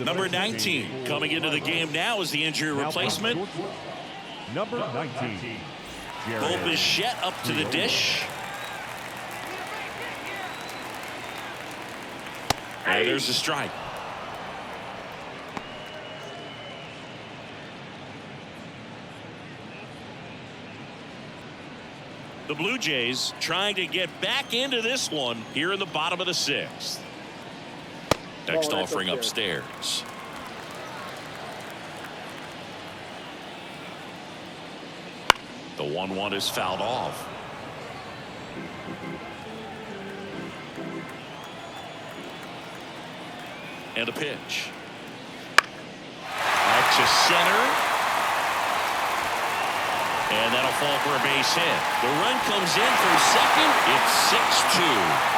Number 19 coming into the game now is the injury replacement. Number 19. Bo Bichette up to the dish. And there's a strike. The Blue Jays trying to get back into this one here in the bottom of the 6th. Next that's offering upstairs. upstairs. The 1-1 is fouled off. And a pitch. Out to center. And that'll fall for a base hit. The run comes in for second. It's 6-2.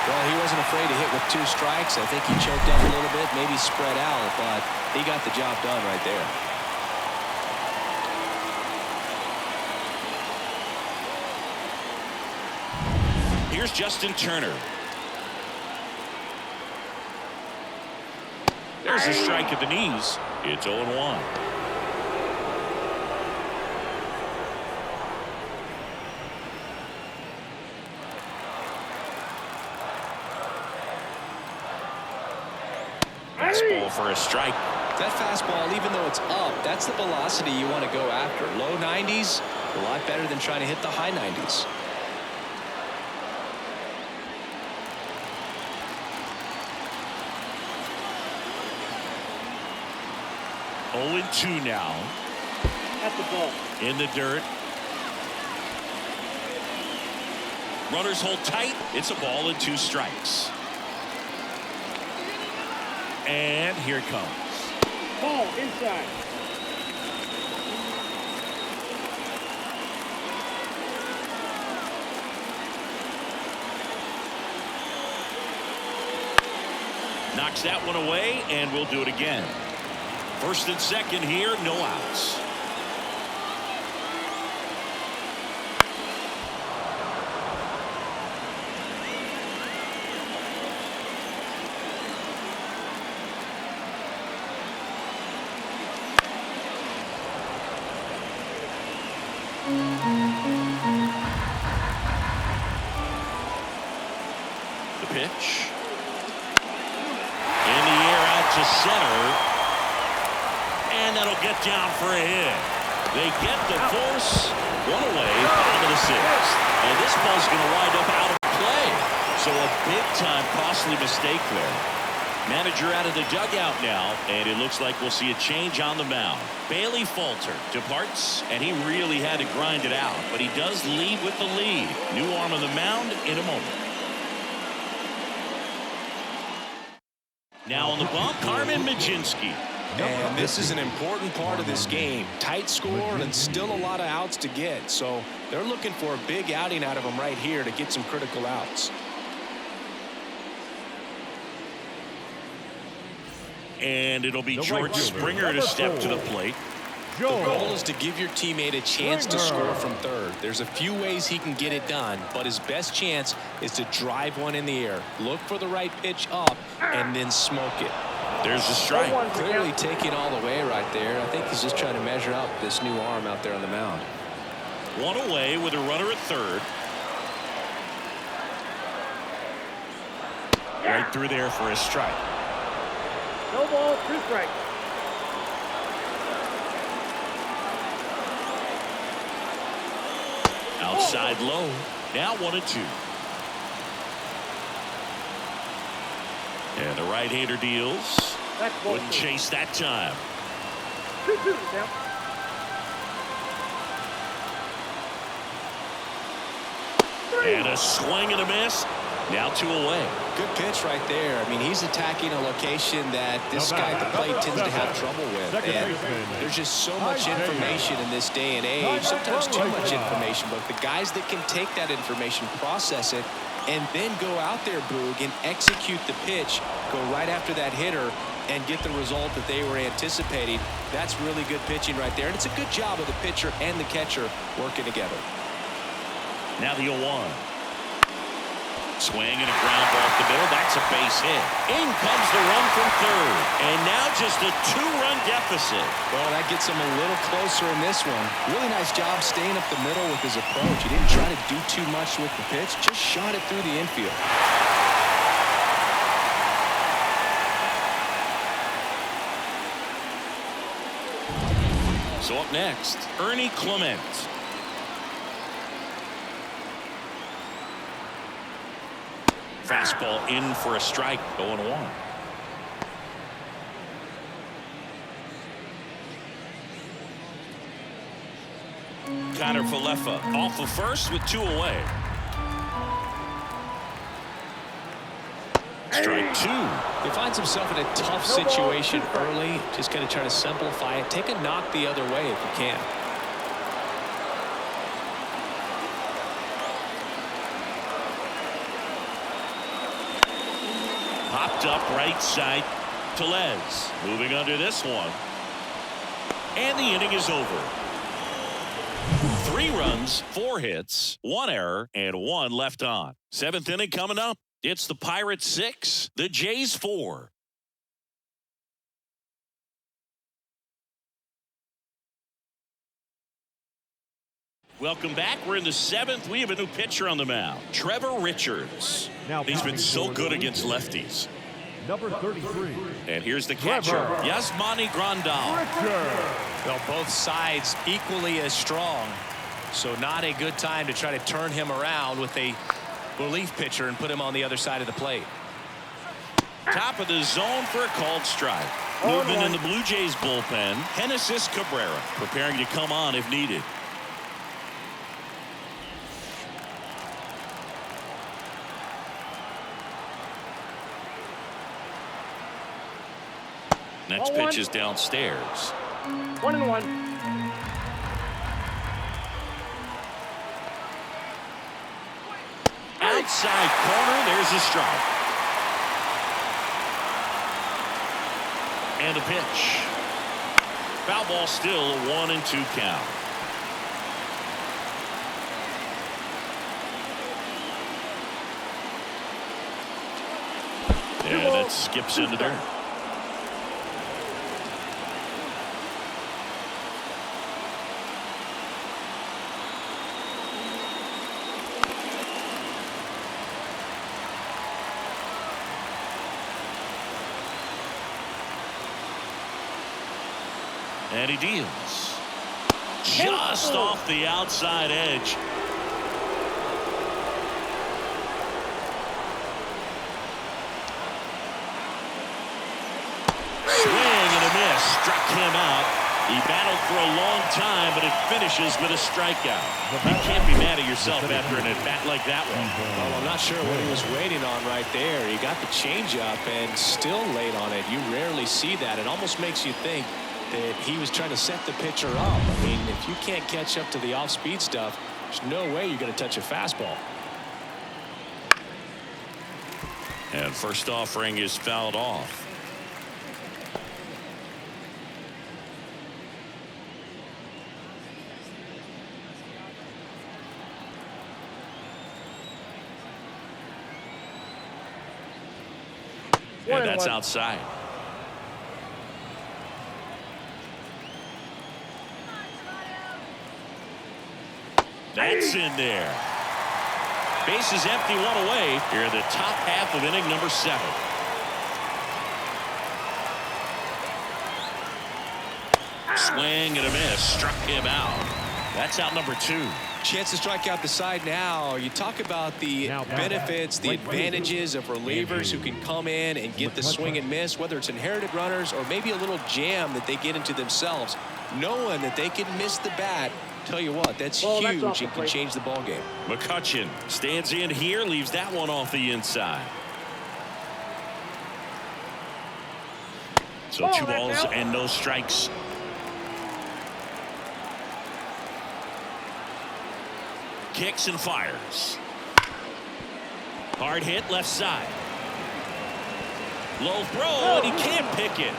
Well, he wasn't afraid to hit with 2 strikes. I think he choked up a little bit, maybe spread out, but he got the job done right there. Here's Justin Turner. There's a strike at the knees. It's 0-1. Fastball for a strike. That fastball, even though it's up, that's the velocity you want to go after. Low 90s, a lot better than trying to hit the high 90s. Oh and 2 now. At the ball. In the dirt. Runners hold tight. It's a ball and 2 strikes. And here it comes. Ball inside. Knocks that one away, and we'll do it again. First and second here, no outs. The pitch. In the air out to center. And that'll get down for a hit. They get the force. One away, bottom of the 6th. And this ball's going to wind up out of play. So a big-time costly mistake there. Manager out of the dugout now, and it looks like we'll see a change on the mound. Bailey Falter departs, and he really had to grind it out, but he does leave with the lead. New arm on the mound in a moment. Now on the bump, Carmen Majinski. And this is an important part of this game. Tight score and still a lot of outs to get. So they're looking for a big outing out of him right here to get some critical outs. And it'll be George Springer to step to the plate. The goal is to give your teammate a chance to score from third. There's a few ways he can get it done, but his best chance is to drive one in the air. Look for the right pitch up and then smoke it. There's the strike. Clearly taking all the way right there. I think he's just trying to measure up this new arm out there on the mound. One away with a runner at third. Right through there for a strike. No ball, 2 strikes. Outside low. Now 1-2. And the right-hander deals. Wouldn't chase that time. 2-2 down. And a swing and a miss. Now 2 away. Good pitch right there. I mean, he's attacking a location that this guy at the plate tends to have trouble with. And there's just so much information in this day and age, sometimes too much information. But the guys that can take that information, process it, and then go out there, Boog, and execute the pitch, go right after that hitter, and get the result that they were anticipating, that's really good pitching right there. And it's a good job of the pitcher and the catcher working together. Now the 0-1. Swing and a ground ball off the middle. That's a base hit. In comes the run from third. And now just a 2-run deficit. Well, that gets him a little closer in this one. Really nice job staying up the middle with his approach. He didn't try to do too much with the pitch. Just shot it through the infield. So up next, Ernie Clement. Fastball in for a strike, 0-1. Connor Falefa off of first with 2 away. Strike 2. He finds himself in a tough situation early. Just going to try to simplify it. Take a knock the other way if you can. Popped up right side. Tellez moving under this one. And the inning is over. 3 runs, 4 hits, 1 error, and 1 left on. 7th inning coming up. It's the Pirates 6, the Jays 4. Welcome back. We're in the 7th. We have a new pitcher on the mound, Trevor Richards. He's been so good against lefties. Number 33. And here's the catcher, Yasmani Grandal. Well, both sides equally as strong. So not a good time to try to turn him around with a relief pitcher and put him on the other side of the plate. Top of the zone for a called strike. Movement in the Blue Jays bullpen. Genesis Cabrera preparing to come on if needed. Next pitch is downstairs. 1-1. Outside corner, there's a strike. And a pitch. Foul ball, still a 1-2 count. And that skips into dirt. And he deals. Just off the outside edge. Swing and a miss. Struck him out. He battled for a long time, but it finishes with a strikeout. You can't be mad at yourself after an at-bat like that one. Well, I'm not sure what he was waiting on right there. He got the changeup and still late on it. You rarely see that. It almost makes you think that he was trying to set the pitcher up. I mean, if you can't catch up to the off-speed stuff, there's no way you're going to touch a fastball. And first offering is fouled off. And that's outside. That's in there. Base is empty, 1 away. Here in the top half of inning number 7. Swing and a miss. Struck him out. That's out number 2. Chance to strike out the side now. You talk about the benefits, the advantages of relievers who can come in and get the swing and miss, whether it's inherited runners or maybe a little jam that they get into themselves, knowing that they can miss the bat. Tell you what, that's huge and can change the ball game. McCutchen stands in here, leaves that one off the inside. So 2 balls and no strikes. Kicks and fires. Hard hit left side. Low throw, and he can't pick it.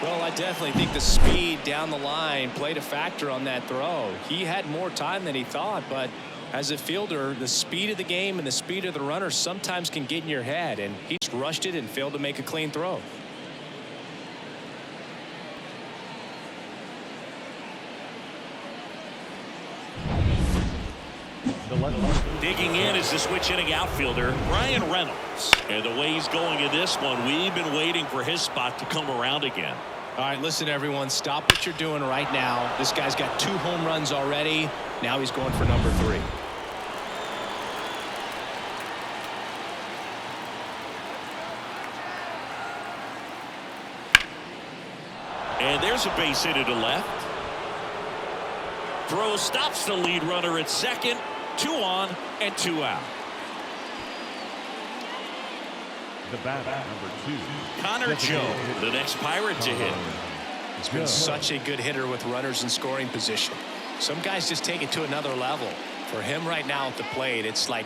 Well, I definitely think the speed down the line played a factor on that throw. He had more time than he thought, but as a fielder, the speed of the game and the speed of the runner sometimes can get in your head, and he just rushed it and failed to make a clean throw. Digging in is the switch inning outfielder, Brian Reynolds. And the way he's going in this one, we've been waiting for his spot to come around again. All right, listen, everyone, stop what you're doing right now. This guy's got 2 home runs already. Now he's going for number 3. And there's a base hit to left. Throw stops the lead runner at second. 2 on and 2 out. The bat, number 2. Connor Joe, the next Pirate to hit. He's been such a good hitter with runners in scoring position. Some guys just take it to another level. For him right now at the plate, it's like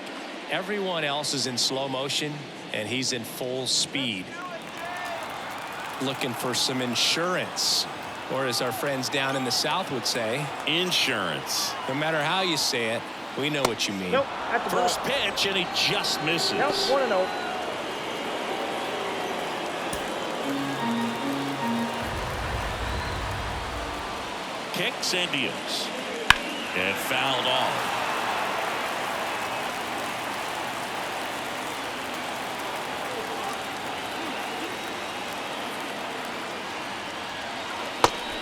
everyone else is in slow motion and he's in full speed. Looking for some insurance, or as our friends down in the South would say, Insurance. no matter how you say it, we know what you mean. Nope, at the First ball. pitch, and he just misses. Nope, 1-0. Kicks and deals. And fouled off.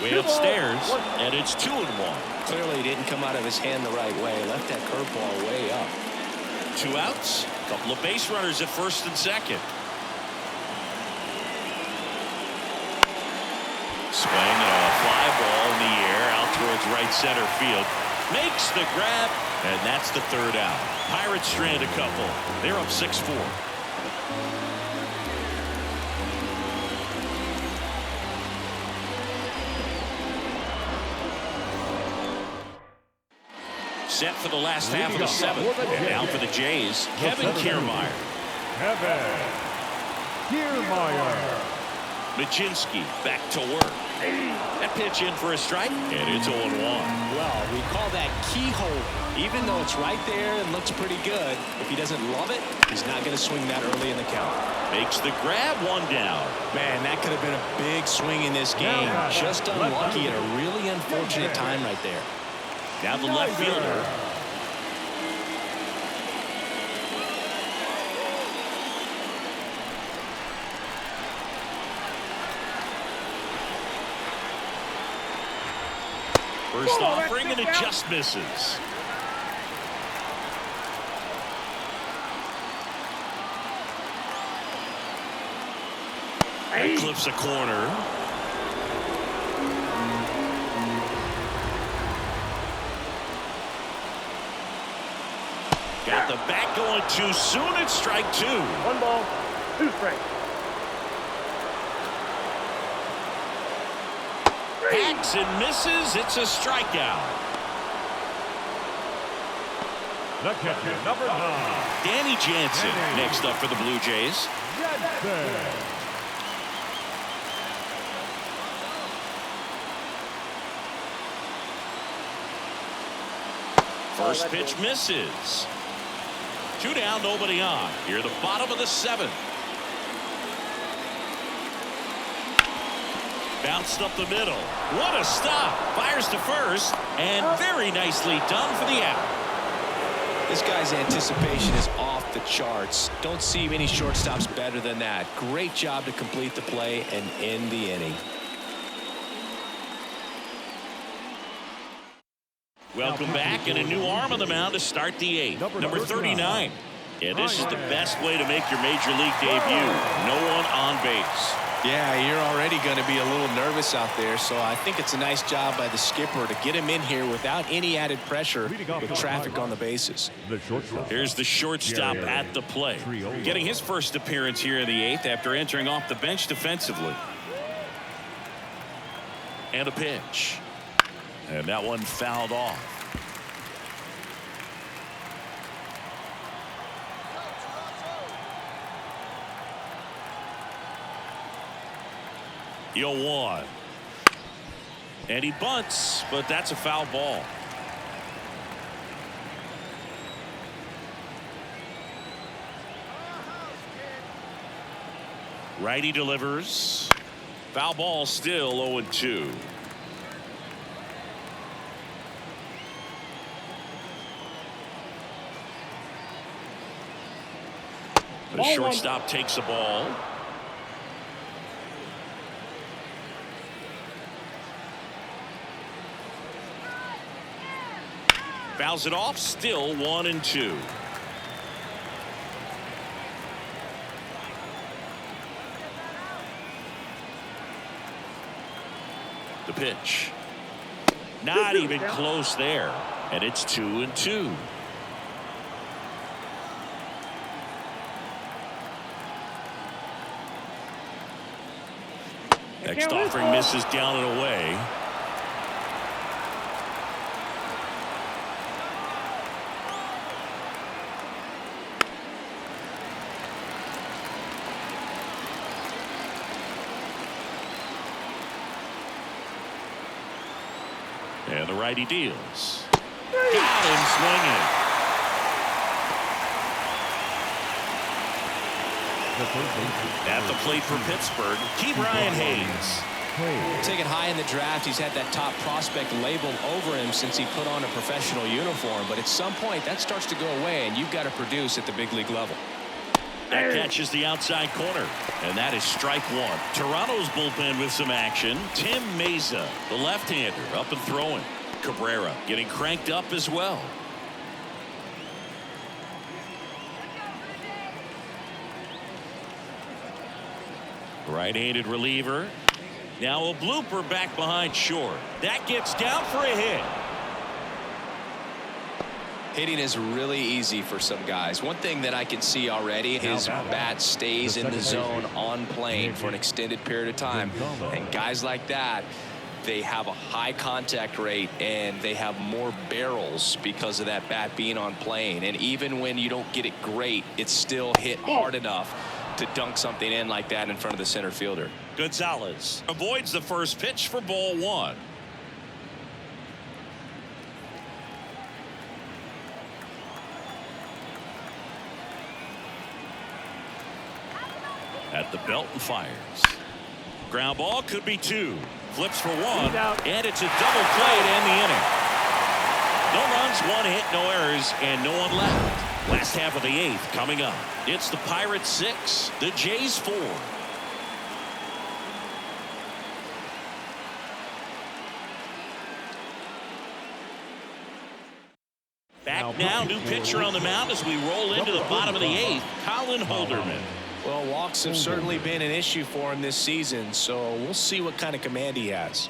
Way upstairs, and it's 2-1. Clearly didn't come out of his hand the right way. Left that curveball way up. 2 outs. Couple of base runners at first and second. Swing and a fly ball in the air out towards right center field. Makes the grab, and that's the 3rd out. Pirates strand a couple. They're up 6-4. Set for the last half of the 7th. And now for the Jays, Kevin Kiermaier. Kevin Kiermaier. Machinsky back to work. That pitch in for a strike, and it's 0-1. Well, we call that keyhole. Even though it's right there and looks pretty good, if he doesn't love it, he's not going to swing that early in the count. Makes the grab, 1 down. Man, that could have been a big swing in this game. Just unlucky at a really unfortunate time right there. Down the left fielder. First offering, and it just misses. That clips a corner. Got the bat going too soon. It's strike 2. 1 ball, 2 strikes. Hacks and misses. It's a strikeout. The catcher, number 9. Danny Jansen next up for the Blue Jays. Jansen. First pitch misses. 2 down, nobody on. Here, the bottom of the 7th. Bounced up the middle. What a stop. Fires to first, and very nicely done for the out. This guy's anticipation is off the charts. Don't see many shortstops better than that. Great job to complete the play and end the inning. Welcome back, and a new arm on the mound to start the 8th. Number 39. And this is the best way to make your major league debut. No one on base. Yeah, you're already going to be a little nervous out there, so I think it's a nice job by the skipper to get him in here without any added pressure with traffic on the bases. The shortstop. Here's the shortstop at the plate, getting his first appearance here in the 8th after entering off the bench defensively. And a pitch. And that one fouled off. Yo, 1. And he bunts, but that's a foul ball. Righty delivers. Foul ball, still 0-2. The shortstop takes the ball. Fouls it off, still 1-2. The pitch. Not even close there. And it's 2-2. Next offering misses down and away. And the righty deals. Got him swinging. At the plate for Pittsburgh, Brian Hayes. Taken high in the draft, he's had that top prospect labeled over him since he put on a professional uniform. But at some point, that starts to go away, and you've got to produce at the big league level. That catches the outside corner, and that is strike one. Toronto's bullpen with some action. Tim Meza, the left-hander, up and throwing. Cabrera getting cranked up as well. Right-handed reliever. Now a blooper back behind short. That gets down for a hit. Hitting is really easy for some guys. One thing that I can see already, his bat stays in the zone on plane for an extended period of time. And guys like that, they have a high contact rate and they have more barrels because of that bat being on plane. And even when you don't get it great, it's still hit hard enough to dunk something in like that in front of the center fielder. Gonzalez avoids the first pitch for ball one. At the belt and fires. Ground ball could be two. Flips for one. And it's a double play to end the inning. No runs, one hit, no errors, and no one left. Last half of the eighth coming up. It's the Pirates 6, the Jays 4. Back now, new pitcher on the mound as we roll into the bottom of the eighth, Colin Holderman. Well, walks have certainly been an issue for him this season, so we'll see what kind of command he has.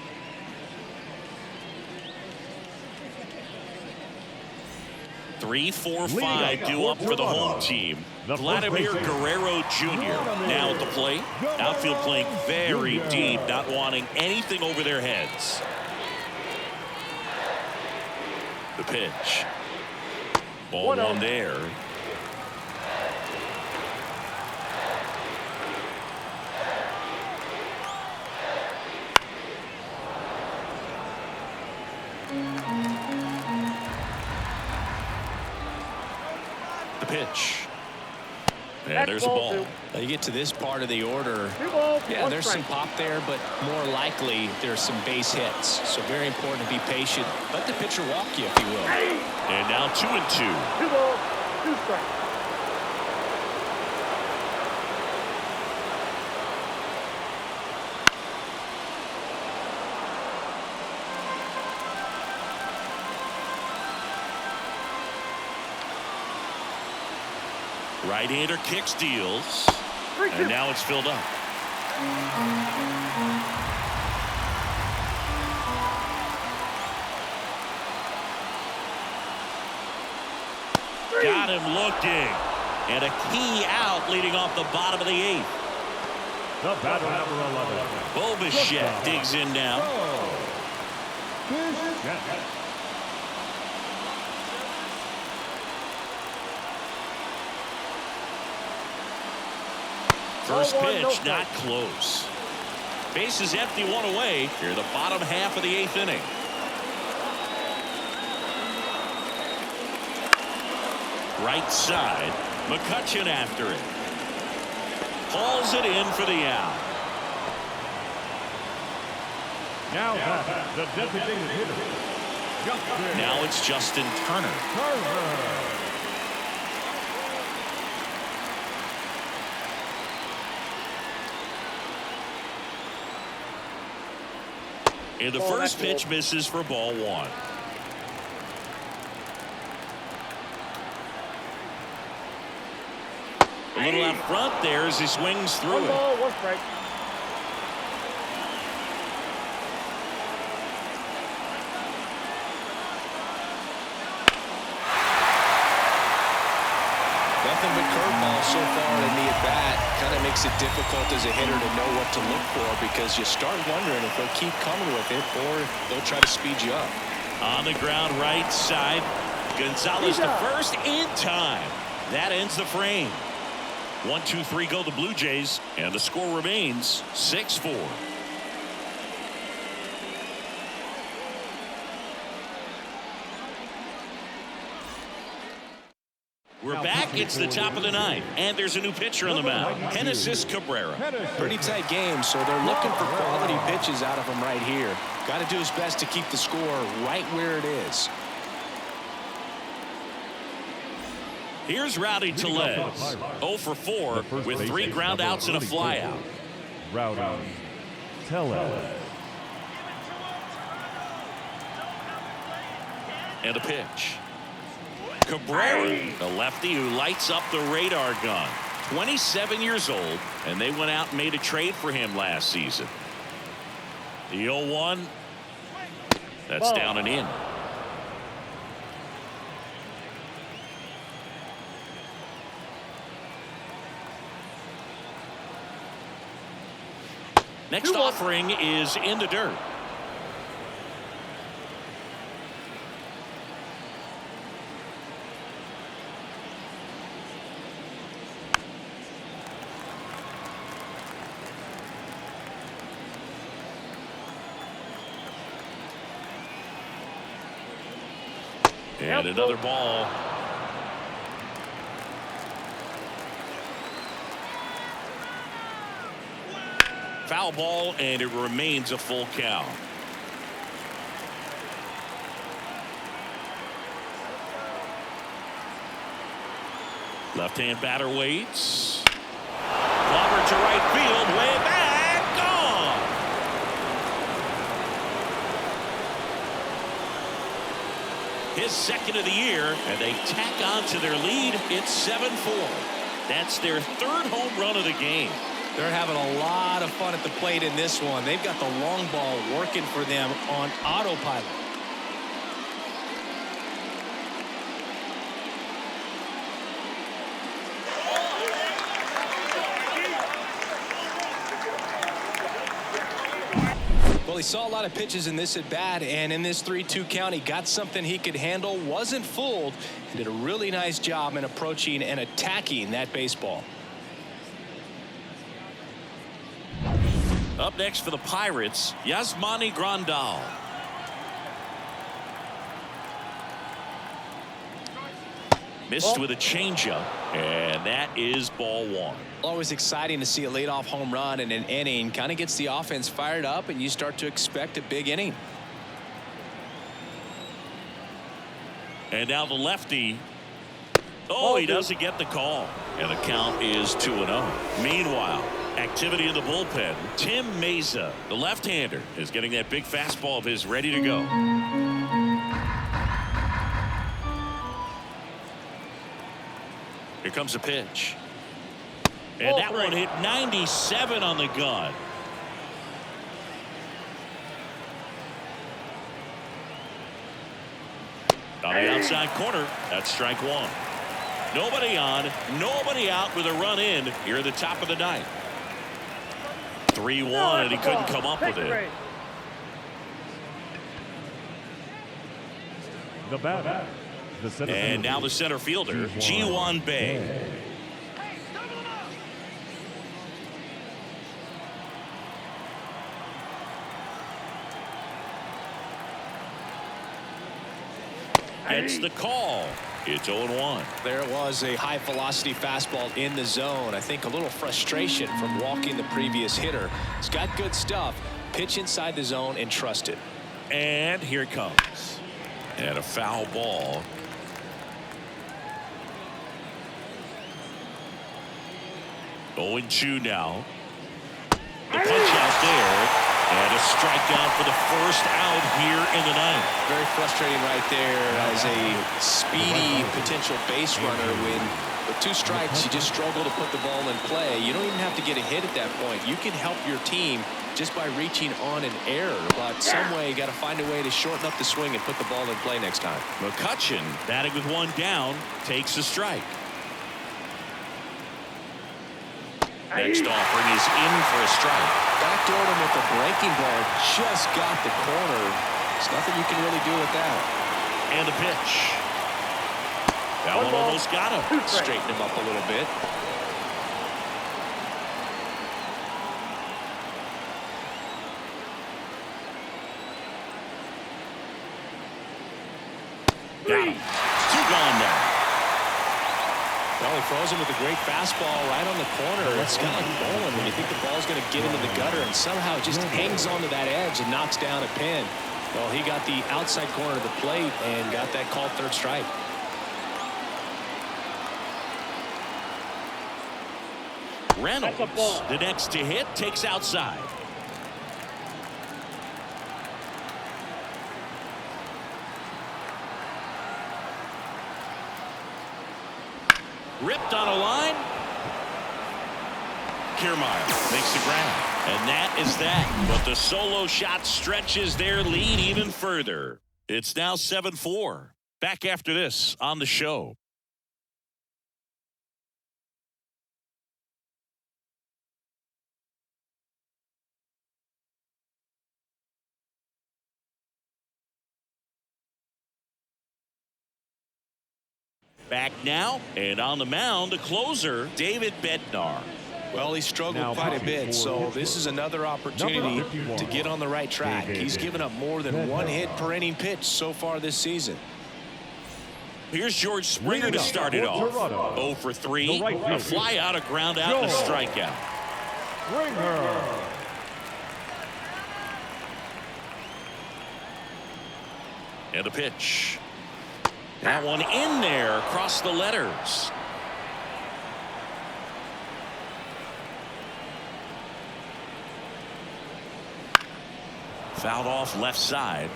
Three, four, five due up for the home team. Vladimir Guerrero Jr. now at the plate. Outfield playing very deep, not wanting anything over their heads. The pitch. Ball one there. The pitch. And there's a ball. Now you get to this part of the order. Yeah, there's some pop there, but more likely there's some base hits. So very important to be patient. Let the pitcher walk you, if you will. And now 2-2. 2 balls, 2 strikes. Right-hander kicks, deals. And now it's filled up. Got him looking. And a key out leading off the bottom of the eighth. The batter number 11. Bobichette digs in now. First pitch, not close. Base is empty, one away. Here, the bottom half of the eighth inning. Right side, McCutchen after it. Hauls it in for the out. Now the designated hitter. Now it's Justin Turner. And the first pitch misses for ball one. A little out front there as he swings through it. 1 ball, 1 strike. makes it difficult as a hitter to know what to look for because you start wondering if they'll keep coming with it or if they'll try to speed you up. On the ground right side. Gonzalez to first in time. That ends the frame. 1-2-3 go the Blue Jays, and the score remains 6-4. We're back. It's the top of the ninth, and there's a new pitcher on the mound, Genesis Cabrera. Pretty tight game, so they're looking for quality pitches out of him right here. Got to do his best to keep the score right where it is. Here's Rowdy Tellez, 0 for 4 with 3 groundouts and a flyout. Rowdy Tellez. And a pitch. Cabrera, the lefty who lights up the radar gun. 27 years old, and they went out and made a trade for him last season. The 0-1. That's down and in. Next offering is in the dirt. And another ball. Foul ball, and it remains a full count. Left-hand batter waits. Clobber to right field, way back, gone. His second of the year, and they tack on to their lead. It's 7-4. That's their third home run of the game. They're having a lot of fun at the plate in this one. They've got the long ball working for them on autopilot. Well, he saw a lot of pitches in this at bat, and in this 3-2 count, he got something he could handle, wasn't fooled, and did a really nice job in approaching and attacking that baseball. Up next for the Pirates, Yasmani Grandal. Missed with a changeup, and that is ball one. Always exciting to see a leadoff home run in an inning. Kind of gets the offense fired up, and you start to expect a big inning. And now the lefty. Oh, he doesn't get the call. And the count is 2-0. Meanwhile, activity in the bullpen. Tim Meza, the left-hander, is getting that big fastball of his ready to go. Here comes a pitch. And that one hit 97 on the gun. On the outside corner, that's strike one. Nobody on, nobody out with a run in here at the top of the ninth. 3-1, and he couldn't come up with it. The batter. And now the center fielder, Ji-Hwan Bae. Gets the call. It's 0-1. There it was, a high velocity fastball in the zone. I think a little frustration from walking the previous hitter. He's got good stuff. Pitch inside the zone and trust it. And here it comes. And a foul ball. Oh, 0-2 now. The punch out there. And a strikeout for the first out here in the ninth. Very frustrating right there as a speedy potential base runner. When with 2 strikes, you just struggle to put the ball in play. You don't even have to get a hit at that point. You can help your team just by reaching on an error. But some way, you got to find a way to shorten up the swing and put the ball in play next time. McCutchen, batting with 1 down, takes a strike. Next offering is in for a strike. Backdoored him with the breaking ball. Just got the corner. There's nothing you can really do with that. And the pitch. That one almost got him. Straighten him up a little bit. Got him. 2 gone now. Well, he throws him with a great fastball right on the corner. It's kind of like bowling when you think the ball's going to get into the gutter, and somehow it just hangs onto that edge and knocks down a pin. Well, he got the outside corner of the plate and got that called third strike. Reynolds, the next to hit, takes outside. Ripped on a line. Kiermaier makes the grab. And that is that. But the solo shot stretches their lead even further. It's now 7-4. Back after this on the show. Back now, and on the mound, the closer, David Bednar. Well, he struggled quite a bit, so this is another opportunity to get on the right track. He's given up more than 1 hit per inning pitch so far this season. Here's George Springer to start it off. 0 for 3, a fly out, a ground out, and a strikeout. Springer. And a pitch. That one in there across the letters. Fouled off left side.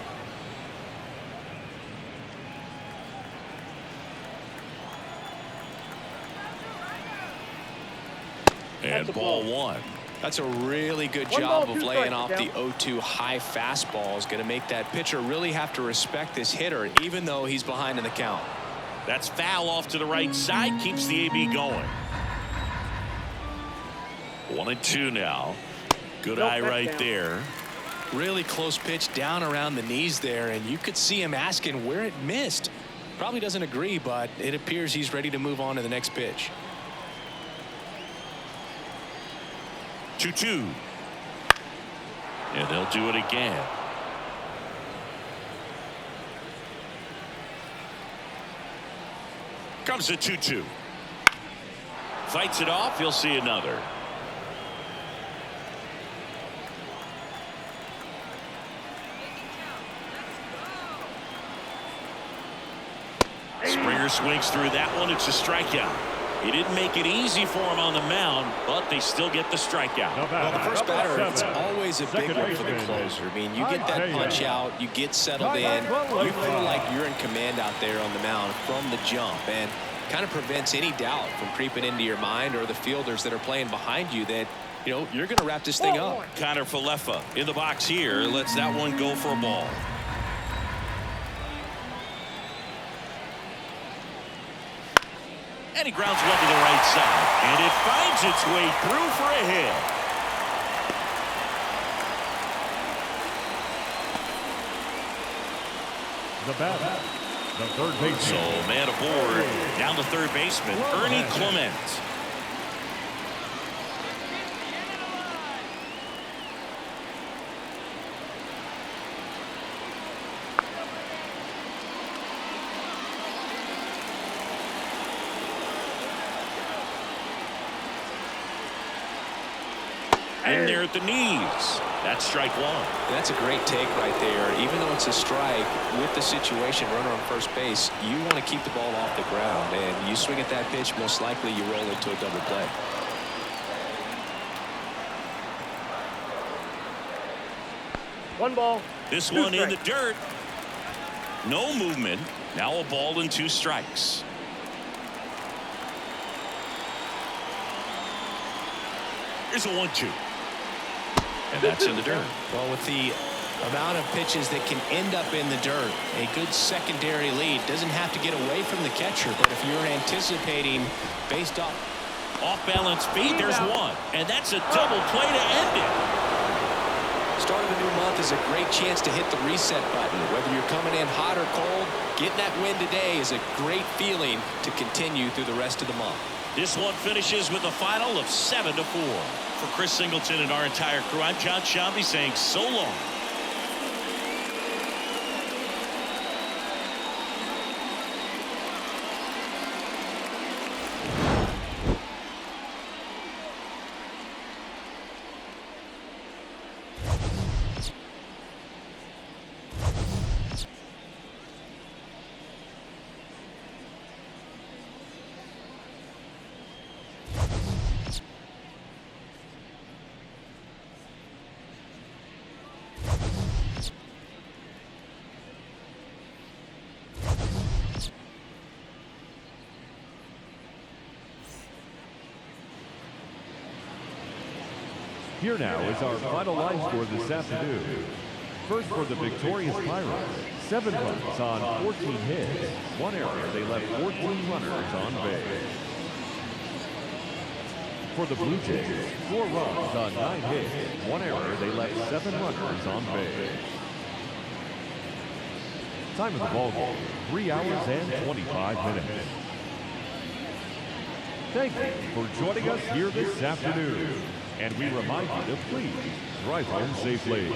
And ball 1. That's a really good job of laying off the 0-2 high fastball. Is going to make that pitcher really have to respect this hitter, even though he's behind in the count. That's foul off to the right side, keeps the AB going. 1-2 now. Good eye right there. Really close pitch down around the knees there, and you could see him asking where it missed. Probably doesn't agree, but it appears he's ready to move on to the next pitch. 2-2. And they'll do it again. Comes the 2-2. Fights it off. He'll see another. Springer swings through that one. It's a strikeout. He didn't make it easy for him on the mound, but they still get the strikeout. Well, the first batter, it's always a big one for the closer. I mean, you get that punch out, you get settled in, you feel like you're in command out there on the mound from the jump, and kind of prevents any doubt from creeping into your mind or the fielders that are playing behind you that, you know, you're going to wrap this thing up. Connor Falefa in the box here lets that one go for a ball. And he grounds one to the right side. And it finds its way through for a hit. The batter, the third baseman. So man aboard, down to third baseman, Ernie Clement. In there at the knees. That's strike 1. That's a great take right there. Even though it's a strike, with the situation, runner on first base, you want to keep the ball off the ground. And you swing at that pitch, most likely you roll into a double play. One ball. This one in the dirt. No movement. Now a ball and 2 strikes. Here's a 1-2. And that's in the dirt. Well, with the amount of pitches that can end up in the dirt, a good secondary lead doesn't have to get away from the catcher, but if you're anticipating based off Off-balance feed, there's one. And that's a double play to end it. Start of a new month is a great chance to hit the reset button. Whether you're coming in hot or cold, getting that win today is a great feeling to continue through the rest of the month. This one finishes with a final of 7-4. For Chris Singleton and our entire crew, I'm John Shambi saying so long. Here now is our final line score this afternoon. First for the victorious Pirates, 7 runs on 14 hits, 1 error. They left 14 runners on base. For the Blue Jays, 4 runs on 9 hits, 1 error. They left 7 runners on base. Time of the ball game, 3 hours and 25 minutes. Thank you for joining us here this afternoon. And we remind you to please drive home safely.